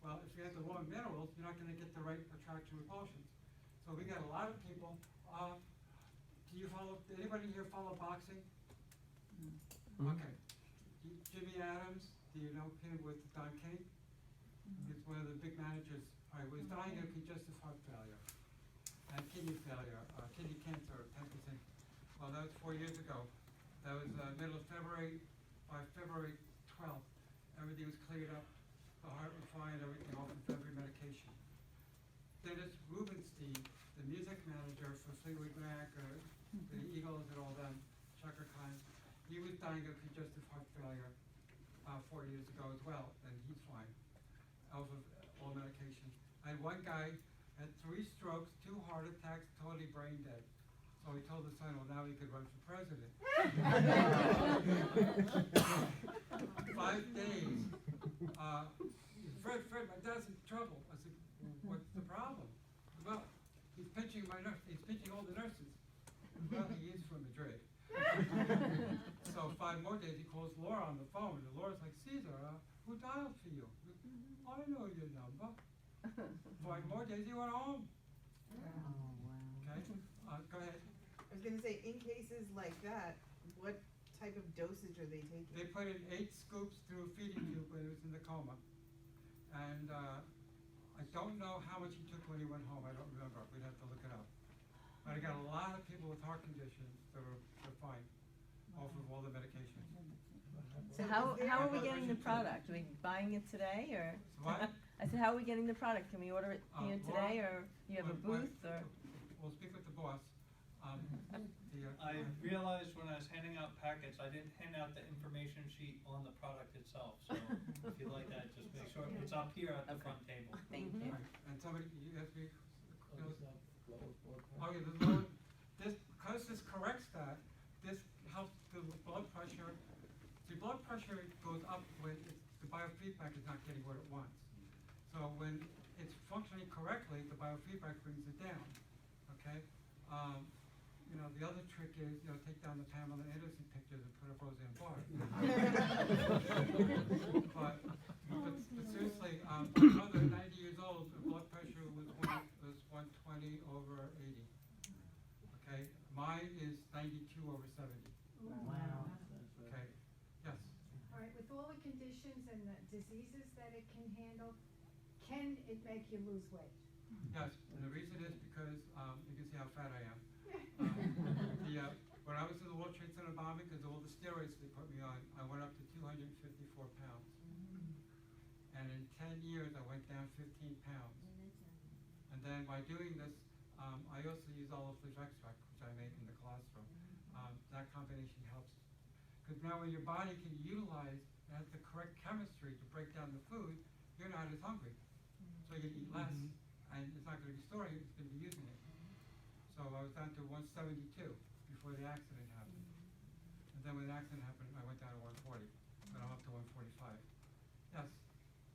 Well, if you have the wrong minerals, you're not going to get the right attraction repulsions. So we got a lot of people. Did anybody here follow boxing? Okay. Jimmy Adams, do you know him with Don King? He's one of the big managers. All right, was dying of congestive heart failure and kidney failure, kidney cancer, 10%. Well, that was 4 years ago. That was middle of February. By February 12th, everything was cleared up. The heart was fine, everything off of every medication. Dennis Rubenstein, the music manager for Fleetwood Mac, the Eagles and all them, Chaka Khan, he was dying of congestive heart failure 4 years ago as well, and he's fine, off of all medication. I had one guy had 3 strokes, 2 heart attacks, totally brain dead. So he told his son, well, now he could run for president. 5 days. Fred, my dad's in trouble. I said, what's the problem? Well, he's pinching all the nurses. Well, he is from Madrid. So 5 more days, he calls Laura on the phone, and Laura's like, Caesar, who dialed for you? I know your number. 5 more days, he went home. Okay, go ahead. I was gonna say, in cases like that, what type of dosage are they taking? They put in 8 scoops through a feeding tube when he was in the coma. And I don't know how much he took when he went home. I don't remember. We'd have to look it up. But I got a lot of people with heart conditions that are fine off of all the medications. So how are we getting the product? Are we buying it today, or? What? I said, how are we getting the product? Can we order it here today, or you have a booth, or? We'll speak with the boss. I realized when I was handing out packets, I didn't hand out the information sheet on the product itself, so if you like that, just make sure it's up here at the front table. Thank you. And somebody, you asked me, oh yeah, because this corrects that, this helps the blood pressure. The blood pressure goes up when the biofeedback is not getting what it wants. So when it's functioning correctly, the biofeedback brings it down, okay? You know, the other trick is, you know, take down the Pamela Anderson pictures and put up Roseanne Barr. but seriously, my mother, 90 years old, the blood pressure was 120 over 80. Okay, mine is 92 over 70. Wow. Okay, yes. All right, with all the conditions and the diseases that it can handle, can it make you lose weight? Yes, and the reason is because you can see how fat I am. When I was in the World Trade Center bombing, because of all the steroids they put me on, I went up to 254 pounds. And in 10 years, I went down 15 pounds. And then by doing this, I also use olive leaf extract, which I made in the colostrum. That combination helps. Because now when your body can utilize, it has the correct chemistry to break down the food, you're not as hungry. So you can eat less, and it's not going to be storing it, it's going to be using it. So I was down to 172 before the accident happened. And then when the accident happened, I went down to 140, but I'm up to 145. Yes?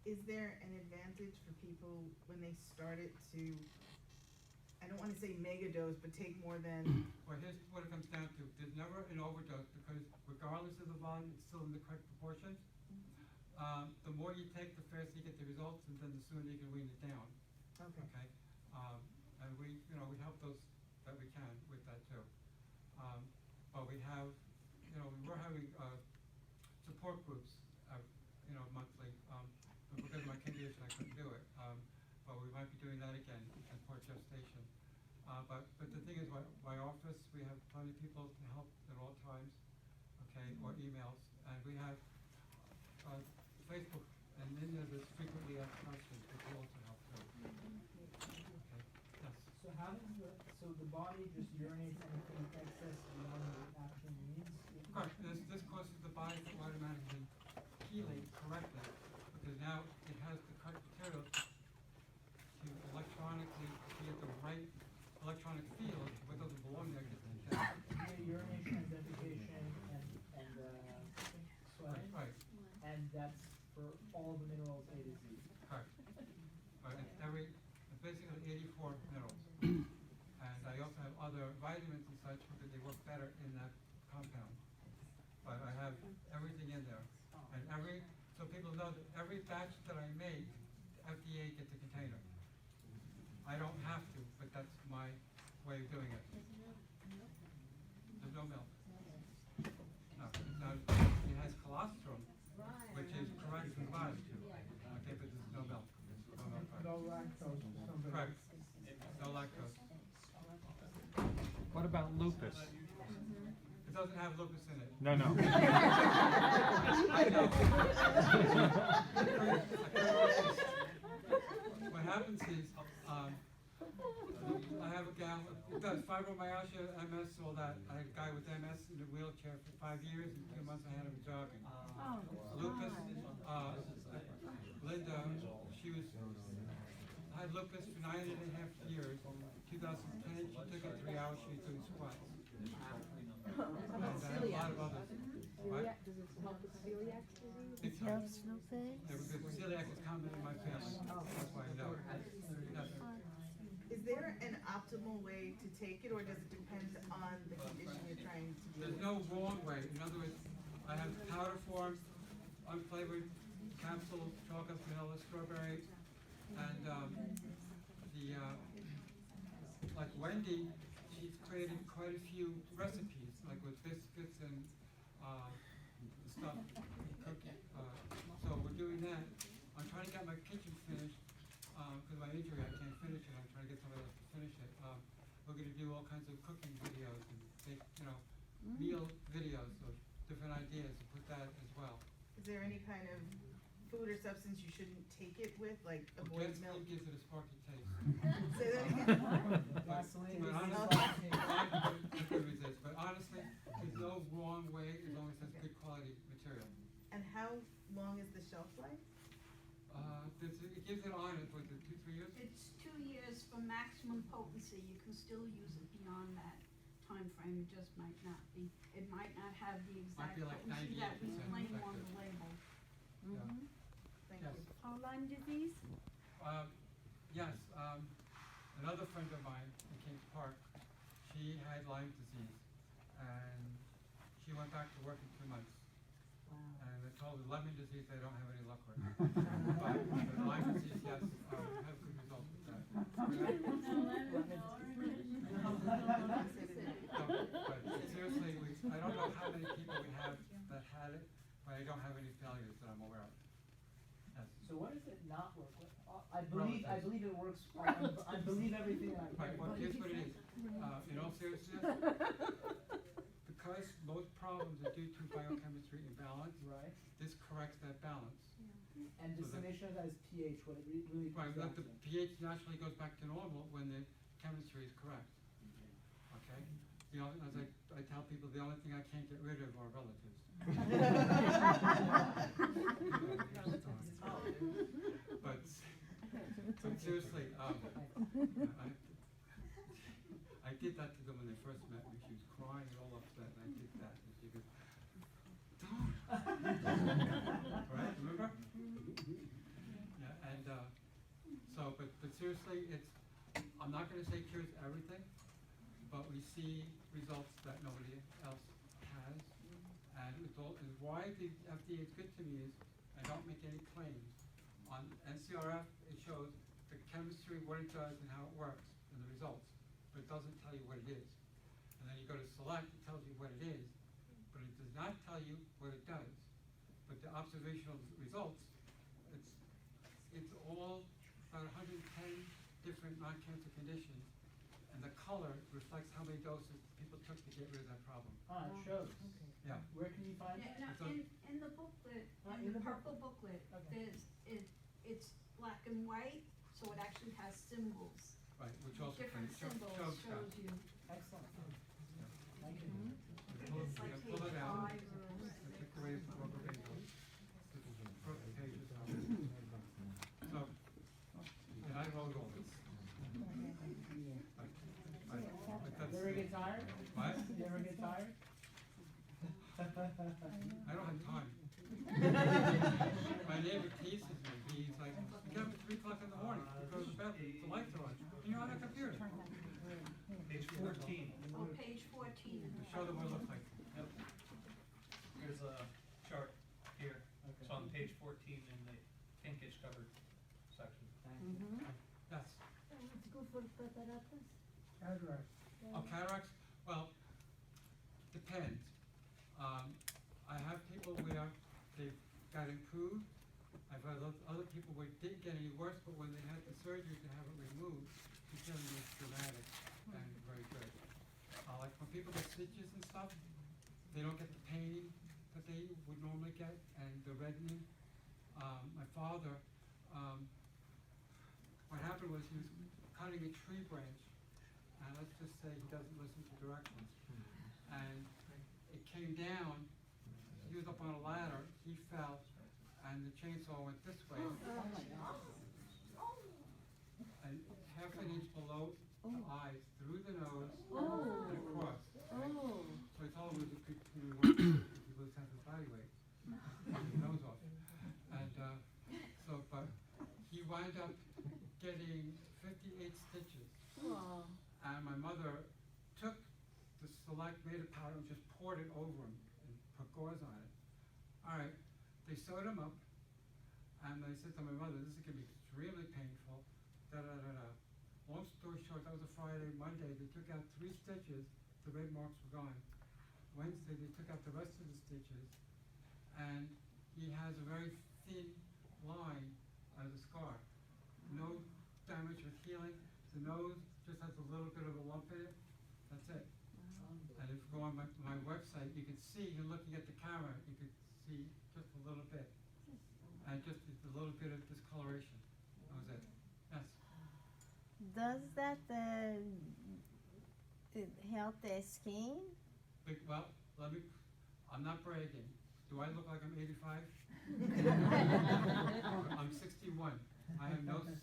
Is there an advantage for people when they started to, I don't want to say mega dose, but take more than? Well, here's what it comes down to. There's never an overdose because regardless of the volume, it's still in the correct proportions. The more you take, the faster you get the results, and then the sooner you can wean it down. Okay. Okay? And we, you know, we help those that we can with that too. But we have, you know, we were having support groups, you know, monthly. But because of my condition, I couldn't do it. But we might be doing that again in Port Jeff Station. But the thing is, my office, we have plenty of people to help at all times, okay, or emails. And we have Facebook, and in there there's frequently asked questions, which will also help too. Okay, yes. So how does the body just urinates anything excess beyond what it actually needs? Correct. This causes the body to automatically chelate correctly, because now it has the correct material to electronically create the right electronic field. What doesn't belong there gets detected. Yeah, urination and defecation and sweating. Right. And that's for all the minerals A to Z. Correct. Right. It's basically 84 minerals. And I also have other vitamins and such because they work better in that compound. But I have everything in there. And so people know that every batch that I make, the FDA gets a container. I don't have to, but that's my way of doing it. There's no milk. No, it's not, it has colostrum, which is correct for the body. Okay, but there's no milk. No milk. No lactose. Correct. No lactose. What about lupus? It doesn't have lupus in it. No, no. I know. What happens is, I have a gal who does fibromyalgia, MS, all that. I had a guy with MS in a wheelchair for 5 years, and 2 months I had him jogging. Lupus, Linda, had lupus for 9.5 years. 2010, she took it 3 hours, she was doing squats. And I have a lot of others. What? Does it help with celiac disease? It helps lupus? Yeah, because celiac is common in my family. That's why I know it. Yes. Is there an optimal way to take it, or does it depend on the condition you're trying to deal There's with? no wrong way. In other words, I have powder form, unflavored capsule, chocolate, vanilla, strawberry, and like Wendy, she's created quite a few recipes, like with biscuits and stuff, cooking. So we're doing that. I'm trying to get my kitchen finished because of my injury. I can't finish it. I'm trying to get somebody else to finish it. We're going to do all kinds of cooking videos and take, meal videos of different ideas and put that as well. Is there any kind of food or substance you shouldn't take it with, like avoid Gasoline milk? gives it a sparkly taste. Say that again. Gasoline But is honestly, but honestly, there's no wrong way as long as it's good quality material. And how long is the shelf life? It gives it on it, was it 2-3 years? It's 2 years for maximum potency, you can still use it beyond that time frame. It just might not be, it might not have the Might exact be like potency that we 98% claim on effective. the label. Yeah. Thank Yes. you. Lyme disease? Yes, another friend of mine in Kings Park, she had Lyme disease, and she went back to work in 2 months. And they told her lemon disease, they don't have any luck with. But Lyme disease, yes, have good results with that. But seriously, I don't know how many people we have that had it, but I don't have any failures that I'm aware of. Yes. So what does it not work with? I believe it works. I believe everything I Right, hear. well, here's what it is. In all seriousness, because most problems are due to biochemistry imbalance, Right. this corrects that balance. And So that- distillation as pH, what it really Right, comes that down the to. pH naturally goes back to normal when the chemistry is correct. Okay? You know, as I tell people, the only thing I can't get rid of are relatives. But seriously, I did that to them when they first met me. She was crying and all upset, and I did that. And she goes, "Don't." Right? Remember? Yeah, and but seriously, I'm not going to say cures everything, but we see results that nobody else has. And and why the FDA is good to me is I don't make any claims. On NCRF, it shows the chemistry, what it does, and how it works, and the results, but it doesn't tell you what it is. And then you go to Select, it tells you what it is, but it does not tell you what it does. But the observational results, it's all about 110 different non-cancer conditions, and the color reflects how many doses people took to get rid of that problem. Ah, it shows. Yeah. Where can you find it? Now, It's on- in the booklet, In in the the purple booklet, Okay. it's black and white, so it actually has symbols. Right, which also Different symbols shows shows you. Excellent. Yeah. Thank you. Pull It's like pull it page out. 5 or Take away the rubber band on it. Put the pages out. So, and I wrote all this. But that's- You ever get tired? What? You ever get tired? I don't have time. My neighbor teases me. He's like, you get up at 3 o'clock in the morning, you go to the bathroom, the lights are on, and you're on a computer. Page 14. Oh, page 14. To show them what it looks like. Yep. Here's a chart here. Okay. It's on page 14 in the pinkish covered section. Thank you. Yes. It's good for cataratas. Cataract. Oh, cataracts? Well, depends. I have people where they got improved. I've had other people where it didn't get any worse, but when they had the surgery to have it removed, the healing was dramatic and very good. Like when people get stitches and stuff, they don't get the pain that they would normally get and the reddening. My father, what happened was he was cutting a tree branch, and let's just say he doesn't listen to directions. And it came down, he was up on a ladder, he fell, and the chainsaw went this way. And half an inch below the eyes, through the nose, and across. Right? So I told him it was a good thing if he lose half his body weight. Take his nose off. And but he wound up getting 58 stitches. And my mother took the Select, made a powder, and just poured it over him and put gauze on it. All right, they sewed him up, and they said to my mother, this is going to be extremely painful, da-da-da-da. Long story short, that was a Friday. Monday, they took out 3 stitches, the red marks were gone. Wednesday, they took out the rest of the stitches, and he has a very thin line as a scar. No damage or healing. The nose just has a little bit of a lump in it. That's it. And if you go on my website, you can see, you're looking at the camera, you can see just a little bit. and just a little bit of discoloration. That was it. Yes. Does that help their skin? Well, I'm not bragging. Do I look like I'm 85? I'm 61. I have nothing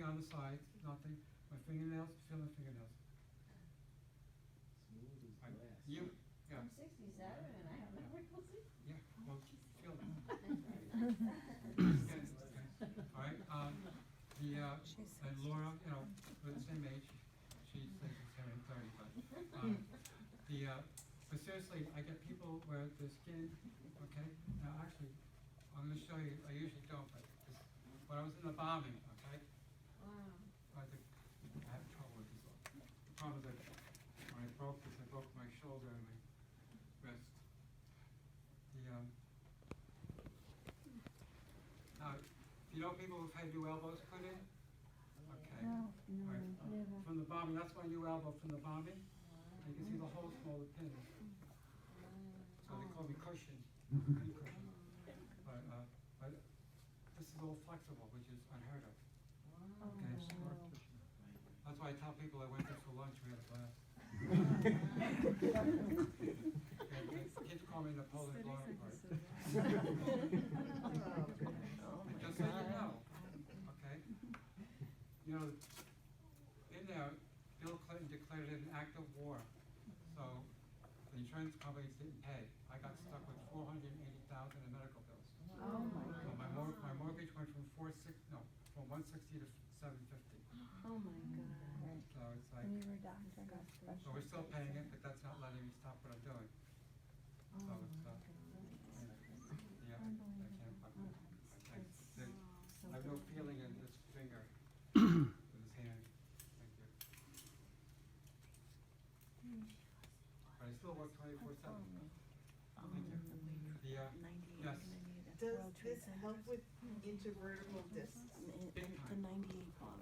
on the sides, nothing. My fingernails, feel my fingernails. Smooth as Right. glass. You, yeah. I'm 67 and I have no wrinkles. Yeah, well, feel them. All right, and Laura, you know, we're the same age. She says she's turning 30, but, but seriously, I get people where the skin, okay? Now, actually, I'm gonna show you, I usually don't, but when I was in the bombing, okay? I had trouble with this. The problem is when I broke this, I broke my shoulder and my wrist. Now, you know people who've had new elbows put in? Okay. No, All right. never. From the bombing, that's my new elbow from the bombing. And you can see the holes from all the pins. So they call me cushion. Pin cushion. But this is all flexible, which is unheard of. Okay. That's why I tell people I went there for lunch, we had a blast. Kids call me Napoleon Bonaparte. Just so you know, okay? You know, in there, Bill Clinton declared it an act of war. So the insurance companies didn't pay. I got stuck with $480,000 in medical bills. Oh my So my mortgage went from 160 to 750. Oh my God. So it's like, And you were a doctor. so we're still paying it, but that's not letting me stop what I'm doing. So it's, yeah, I can't, I have no feeling in this finger, in this hand. Thank you. But I still work 24/7. Thank you. Yes. Does this help with intervertebral discs? Big time.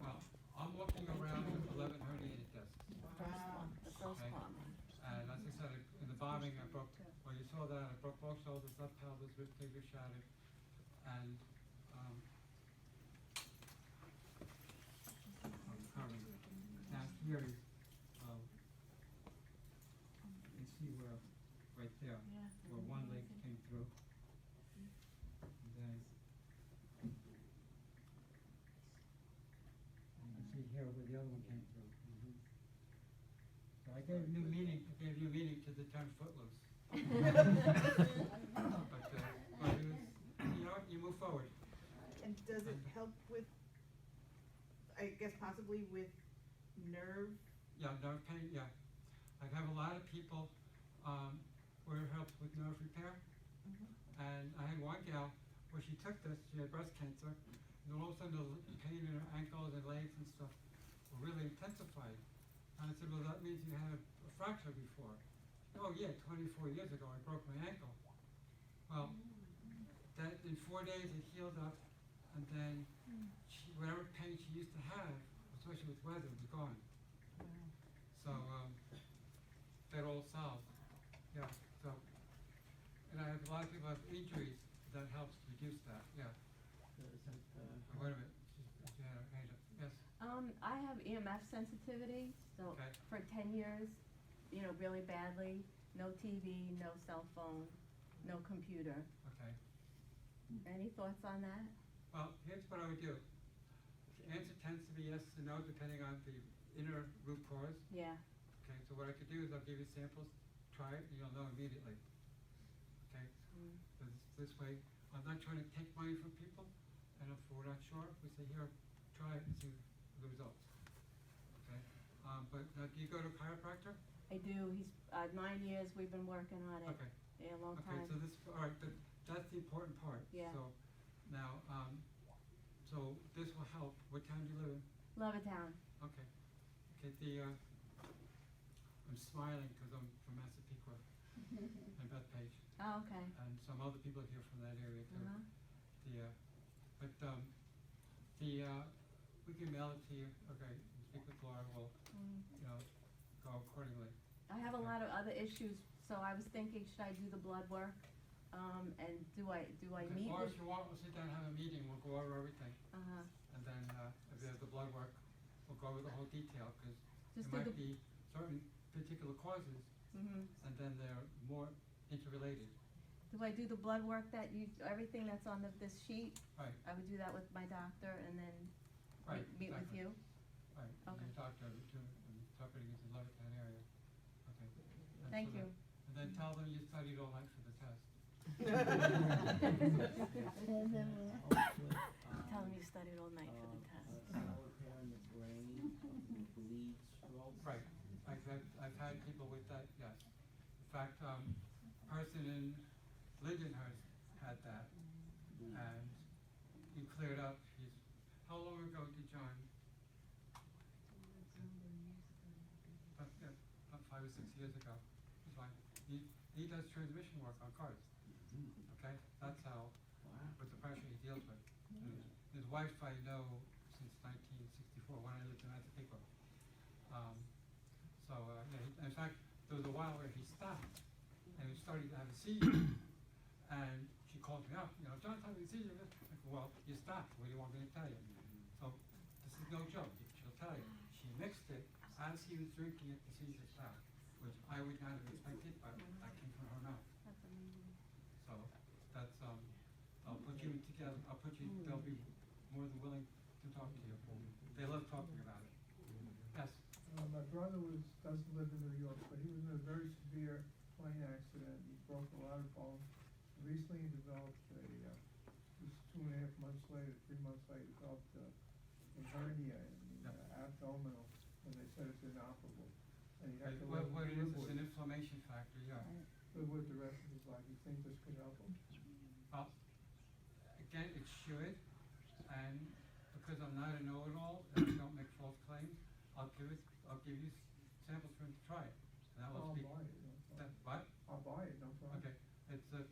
Well, I'm walking around with 11 herniated discs. Okay. And as I said, in the bombing, I broke, well, you saw that, I broke both shoulders, left pelvis, rib cage was shattered. And, I'm recovering. Now here is, you can see where, right there, where one leg came through. And then, and you can see here where the other one came through. So I gave new meaning to the term footloose. But it was, you know what, you move forward. And does it help with, I guess possibly with nerve? Yeah, nerve pain, yeah. I have a lot of people where it helps with nerve repair. And I had one gal where she took this, she had breast cancer, and all of a sudden the pain in her ankles and legs and stuff were really intensified. And I said, well, that means you had a fracture before. Oh yeah, 24 years ago I broke my ankle. Well, that in 4 days it healed up, and then whatever pain she used to have, especially with weather, was gone. So that all solved. Yeah. So, and I have a lot of people have injuries that helps reduce that. Yeah. Wait a minute. She had her hand up. Yes. I have EMF sensitivity, so Okay. for 10 years, you know, really badly, no TV, no cell phone, no computer. Okay. Any thoughts on that? Well, here's what I would do. The answer tends to be yes and no, depending on the inner root cause. Yeah. Okay, so what I could do is I'll give you samples, try it, and you'll know immediately. Okay? This way, I'm not trying to take money from people, and if we're not sure, we say, here, try it and see the results. Okay? But do you go to a chiropractor? I do. He's 9 years we've been working on it. Okay. Yeah, a long Okay, time. so this, all right, that's the important part. Yeah. So, now, so this will help. What town do you live in? Levittown. Okay. Okay, I'm smiling because I'm from Massapequa and Bethpage. Oh, okay. And some other people here from that area too. We can mail it to you. Okay, speak with Laura. We'll, you know, go accordingly. I have a lot of other issues, so I was thinking, should I do the blood work and do I Okay, meet or with? if you want, we'll sit down and have a meeting, we'll go over everything. Uh-huh. And then, if you have the blood work, we'll go over the whole detail, cause Just there do might be certain particular causes, Mhm. and then they're more interrelated. Do I do the blood work that everything that's on this sheet? Right. I would do that with my doctor and then Right, meet with exactly. you? Right, and Okay. your doctor, interpreting his left hand area. Okay. And Thank so you. And then tell them you studied all night for the test. Tell them you studied all night for the test. Sour hair in the brain, bleed, stroke. Right, I've had people with that, yes. In fact, a person in Lindenhurst had that, and he cleared up. How long ago did John? About 5 or 6 years ago. He's fine. He does transmission work on cars. Okay, that's how, with the pressure he deals with. His wife I know since 1964 when I lived in Massapequa. Yeah, in fact, there was a while where he stopped and he started to have a seizure. And she called me up, John's having a seizure. I said, well, you stopped. What do you want me to tell you? So this is no joke. She'll tell you. She mixed it as he was drinking it. The seizure stopped, which I would not have expected, but that came from her mouth. That's amazing. So that's I'll put you together. They'll be more than willing to talk to you. They love talking about it. Yes. My brother doesn't live in New York, but he was in a very severe plane accident. He broke a lot of bones. Recently he developed just 2.5 months later, 3 months later, developed a hernia in the abdominal, and they said it's inoperable. And he'd have to What it is live an inflammation factor, yeah. with the rest of his life. You think this could help him? Well, again, it should, and because I'm not a know-it-all and I don't make false claims, I'll give you samples for him to try it. And that will I'll speak. buy it, no problem. What? I'll buy it, no problem. Okay,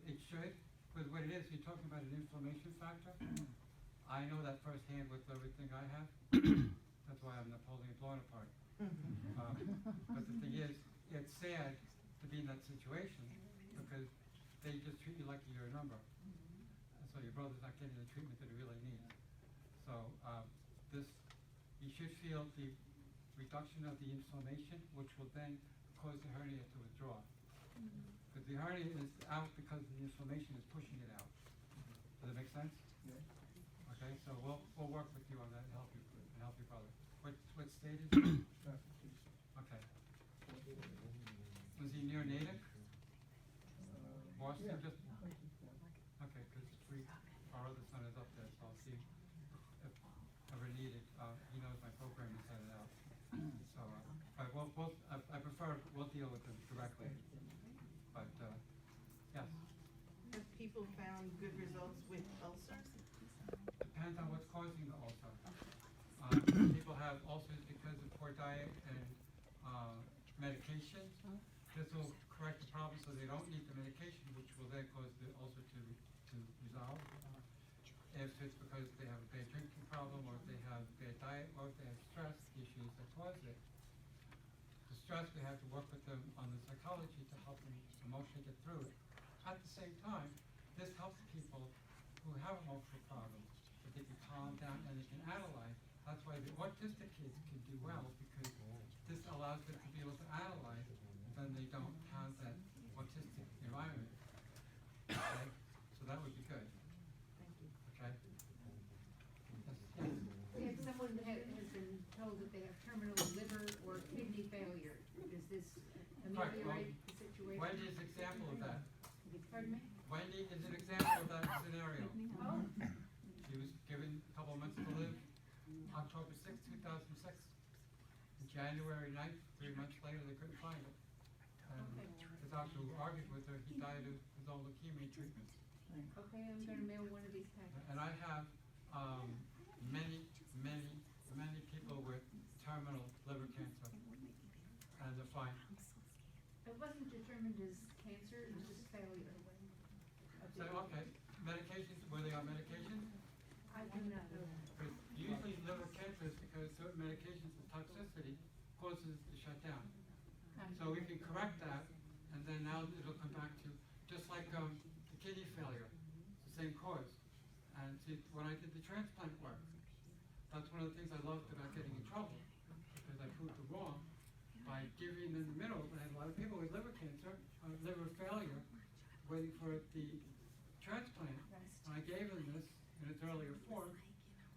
it should, but what it is, you're talking about an inflammation factor. I know that firsthand with everything I have. That's why I'm Napoleon Bonaparte. But the thing is, it's sad to be in that situation because they just treat you like you're a number. And so your brother's not getting the treatment that he really needs. So you should feel the reduction of the inflammation, which will then cause the hernia to withdraw. Because the hernia is out because the inflammation is pushing it out. Does that make sense? Yeah. Okay, so we'll work with you on that and help your brother. What state is he? Massachusetts. Okay. Was he near Natick? Boston? Yeah. Just okay, because our other son is up there, so I'll see if ever needed. He knows my program and set it out. So, but I prefer we'll deal with him directly. But yes. Have people found good results with ulcers? Depends on what's causing the ulcer. People have ulcers because of poor diet and medication. This will correct the problem so they don't need the medication, which will then cause the ulcer to resolve. If it's because they have a bad drinking problem, or if they have bad diet, or if they have stress issues that cause it. The stress, we have to work with them on the psychology to help them emotionally get through it. At the same time, this helps people who have emotional problems, that they can calm down and they can analyze. That's why the autistic kids can do well, because this allows them to be able to analyze, and then they don't have that autistic environment. Okay? So that would be good. Thank you. Okay? If someone has been told that they have terminal liver or kidney failure, does this ameliorate the situation? Wendy's an example of that. Pardon me? Wendy is an example of that scenario. Oh. She was given a couple of months to live, October 6, 2006. January 9th, 3 months later, they couldn't find it. And the doctor who argued with her, he died of his own leukemia treatment. Okay, I'm gonna mail one of these packets. And I have many people with terminal liver cancer, and they're fine. It wasn't determined as cancer, it was just failure. So, okay, medications, were they on medication? I do not know. Because usually liver cancer is because certain medications of toxicity causes the shutdown. So we can correct that, and then now it'll come back to, just like the kidney failure, it's the same cause. And see, when I did the transplant work, that's one of the things I loved about getting in trouble, because I proved it wrong by giving them the minerals. I had a lot of people with liver cancer, liver failure, waiting for the transplant. And I gave them this in its earlier form,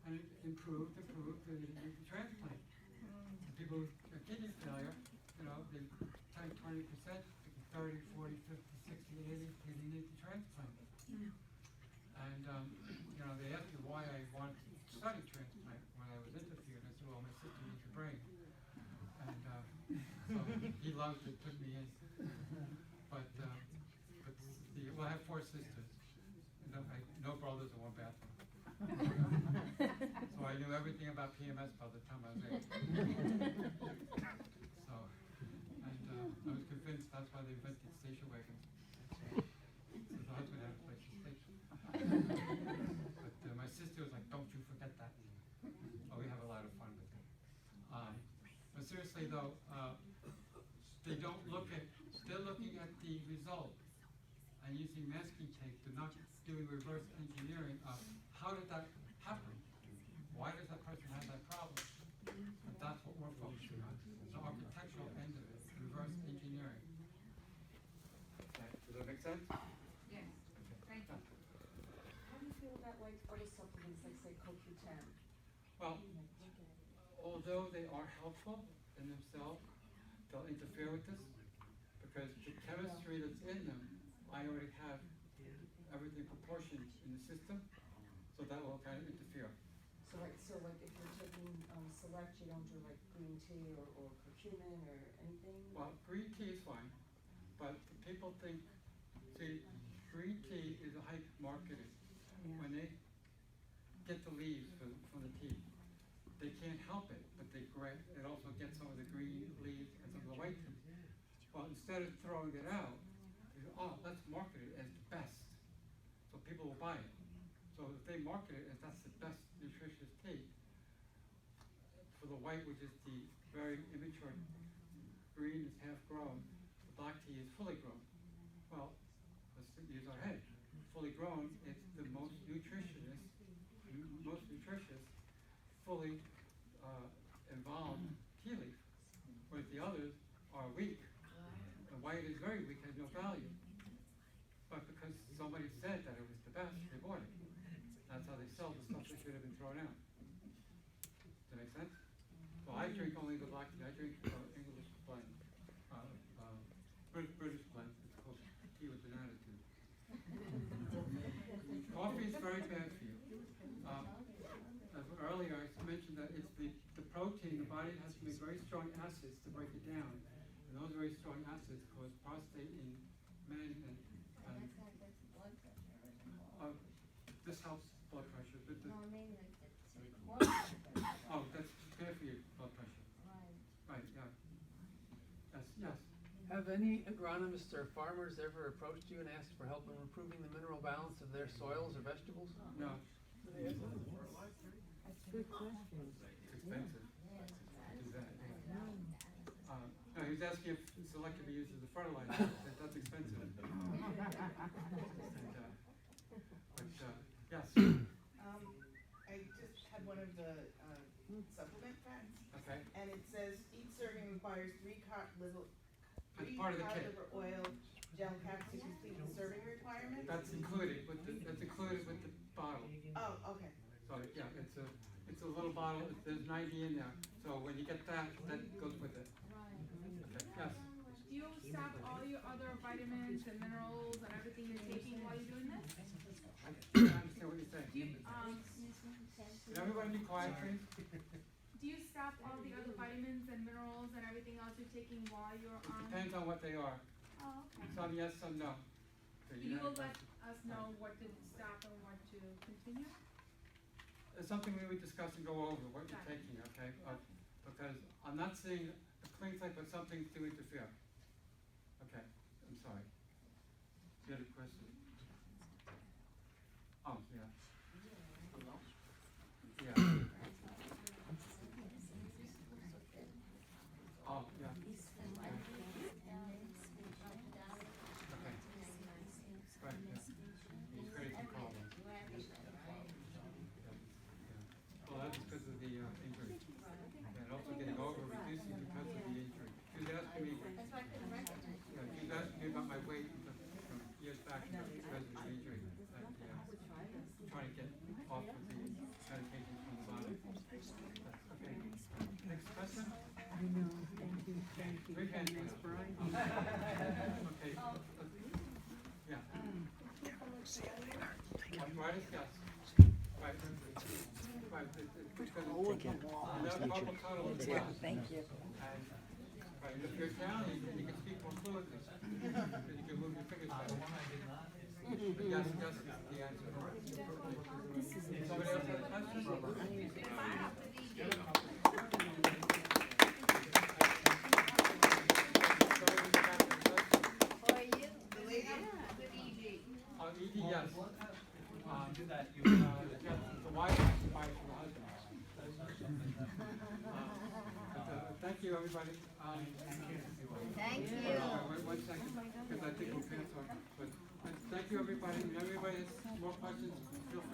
and it improved, and they didn't need the transplant. And people with kidney failure, you know, they 10, 20%, 30, 40, 50, 60, 80, they didn't need the transplant. And, you know, they asked me why I wanted to study transplant when I was interviewed. I said, well, my sister needs a brain. And so he loved it, took me in. But well, I have 4 sisters. No brothers in one bathroom. So I knew everything about PMS by the time I was 8. So, and I was convinced that's why they invented station wagons. So the husband had a place to station. But my sister was like, don't you forget that. Oh, we have a lot of fun with it. But seriously though, they don't look at, they're looking at the result and using masking tape. They're not doing reverse engineering of how did that happen? Why does that person have that problem? But that's what we're focusing on. The architectural end of it, reverse engineering. Okay. Does that make sense? Yes, thank you. How do you feel about like other supplements, like say CoQ10? Well, although they are helpful in themselves, they'll interfere with this because the chemistry that's in them, I already have everything proportioned in the system, so that will kind of interfere. So like if you're taking select, you don't do like green tea or curcumin or anything? Well, green tea is fine, but people think, see, green tea is a hype marketed. Yeah. When they get the leaves from the tea, they can't help it, but it also gets some of the green leaves and some of the white tea. Well, instead of throwing it out, they go, oh, let's market it as the best. So people will buy it. So if they market it as that's the best nutritious tea, for the white, which is the very immature, green is half grown, the black tea is fully grown. Well, let's use our head. Fully grown, it's the most nutritious, fully involved tea leaf, whereas the others are weak. The white is very weak, has no value. But because somebody said that it was the best, they bought it. That's how they sell the stuff that should have been thrown out. Does that make sense? So I drink only the black tea. I drink English blend, British blend. It's called tea with an attitude. Coffee is very bad for you. Earlier I mentioned that it's the protein. The body has to make very strong acids to break it down. And those very strong acids cause prostate in men and this helps blood pressure. But oh, that's bad for your blood pressure. Right, yeah. Yes. Have any agronomists or farmers ever approached you and asked for help in improving the mineral balance of their soils or vegetables? No. That's a good question. It's expensive to do that. No, he was asking if select could be used as a fertilizer. That's expensive. And, yes. I just had one of the supplement packs. Okay. And it says each serving requires 3 cod liver oil gel caps to complete the serving requirement. That's included with the bottle. Oh, okay. So yeah, it's a little bottle. There's 90 in there. So when you get that goes with it. Okay. Yes. Do you stop all your other vitamins and minerals and everything you're taking while you're doing this? I don't understand what you're saying. Do you, Can everybody be quiet, please? do you stop all the other vitamins and minerals and everything else you're taking while you're It on? depends on what they are. Oh, okay. Some yes, some no. So You will let us know what to stop and what to continue? It's something we would discuss and go over what you're Got it. taking, okay? Because I'm not saying a clean slate, but something to interfere. Okay, I'm sorry. You had a question? Oh, yeah. Yeah. Oh, yeah. Okay. Right, yeah. speaking Big for hand Miss clap. Bride. Okay. Yeah. Arthritis, yes. Right. Right, because carpal tunnel is well. Thank you. And, right, if you're Italian, then you can speak more fluently. Because you can move your fingers better. But yes, yes is the answer. Somebody else have a question? Yes. Do that, you, The wife is the wife of the husband. Thank you, everybody. Thank you. One second, because I think we'll pass on. But thank you, everybody. If everybody has more questions, feel free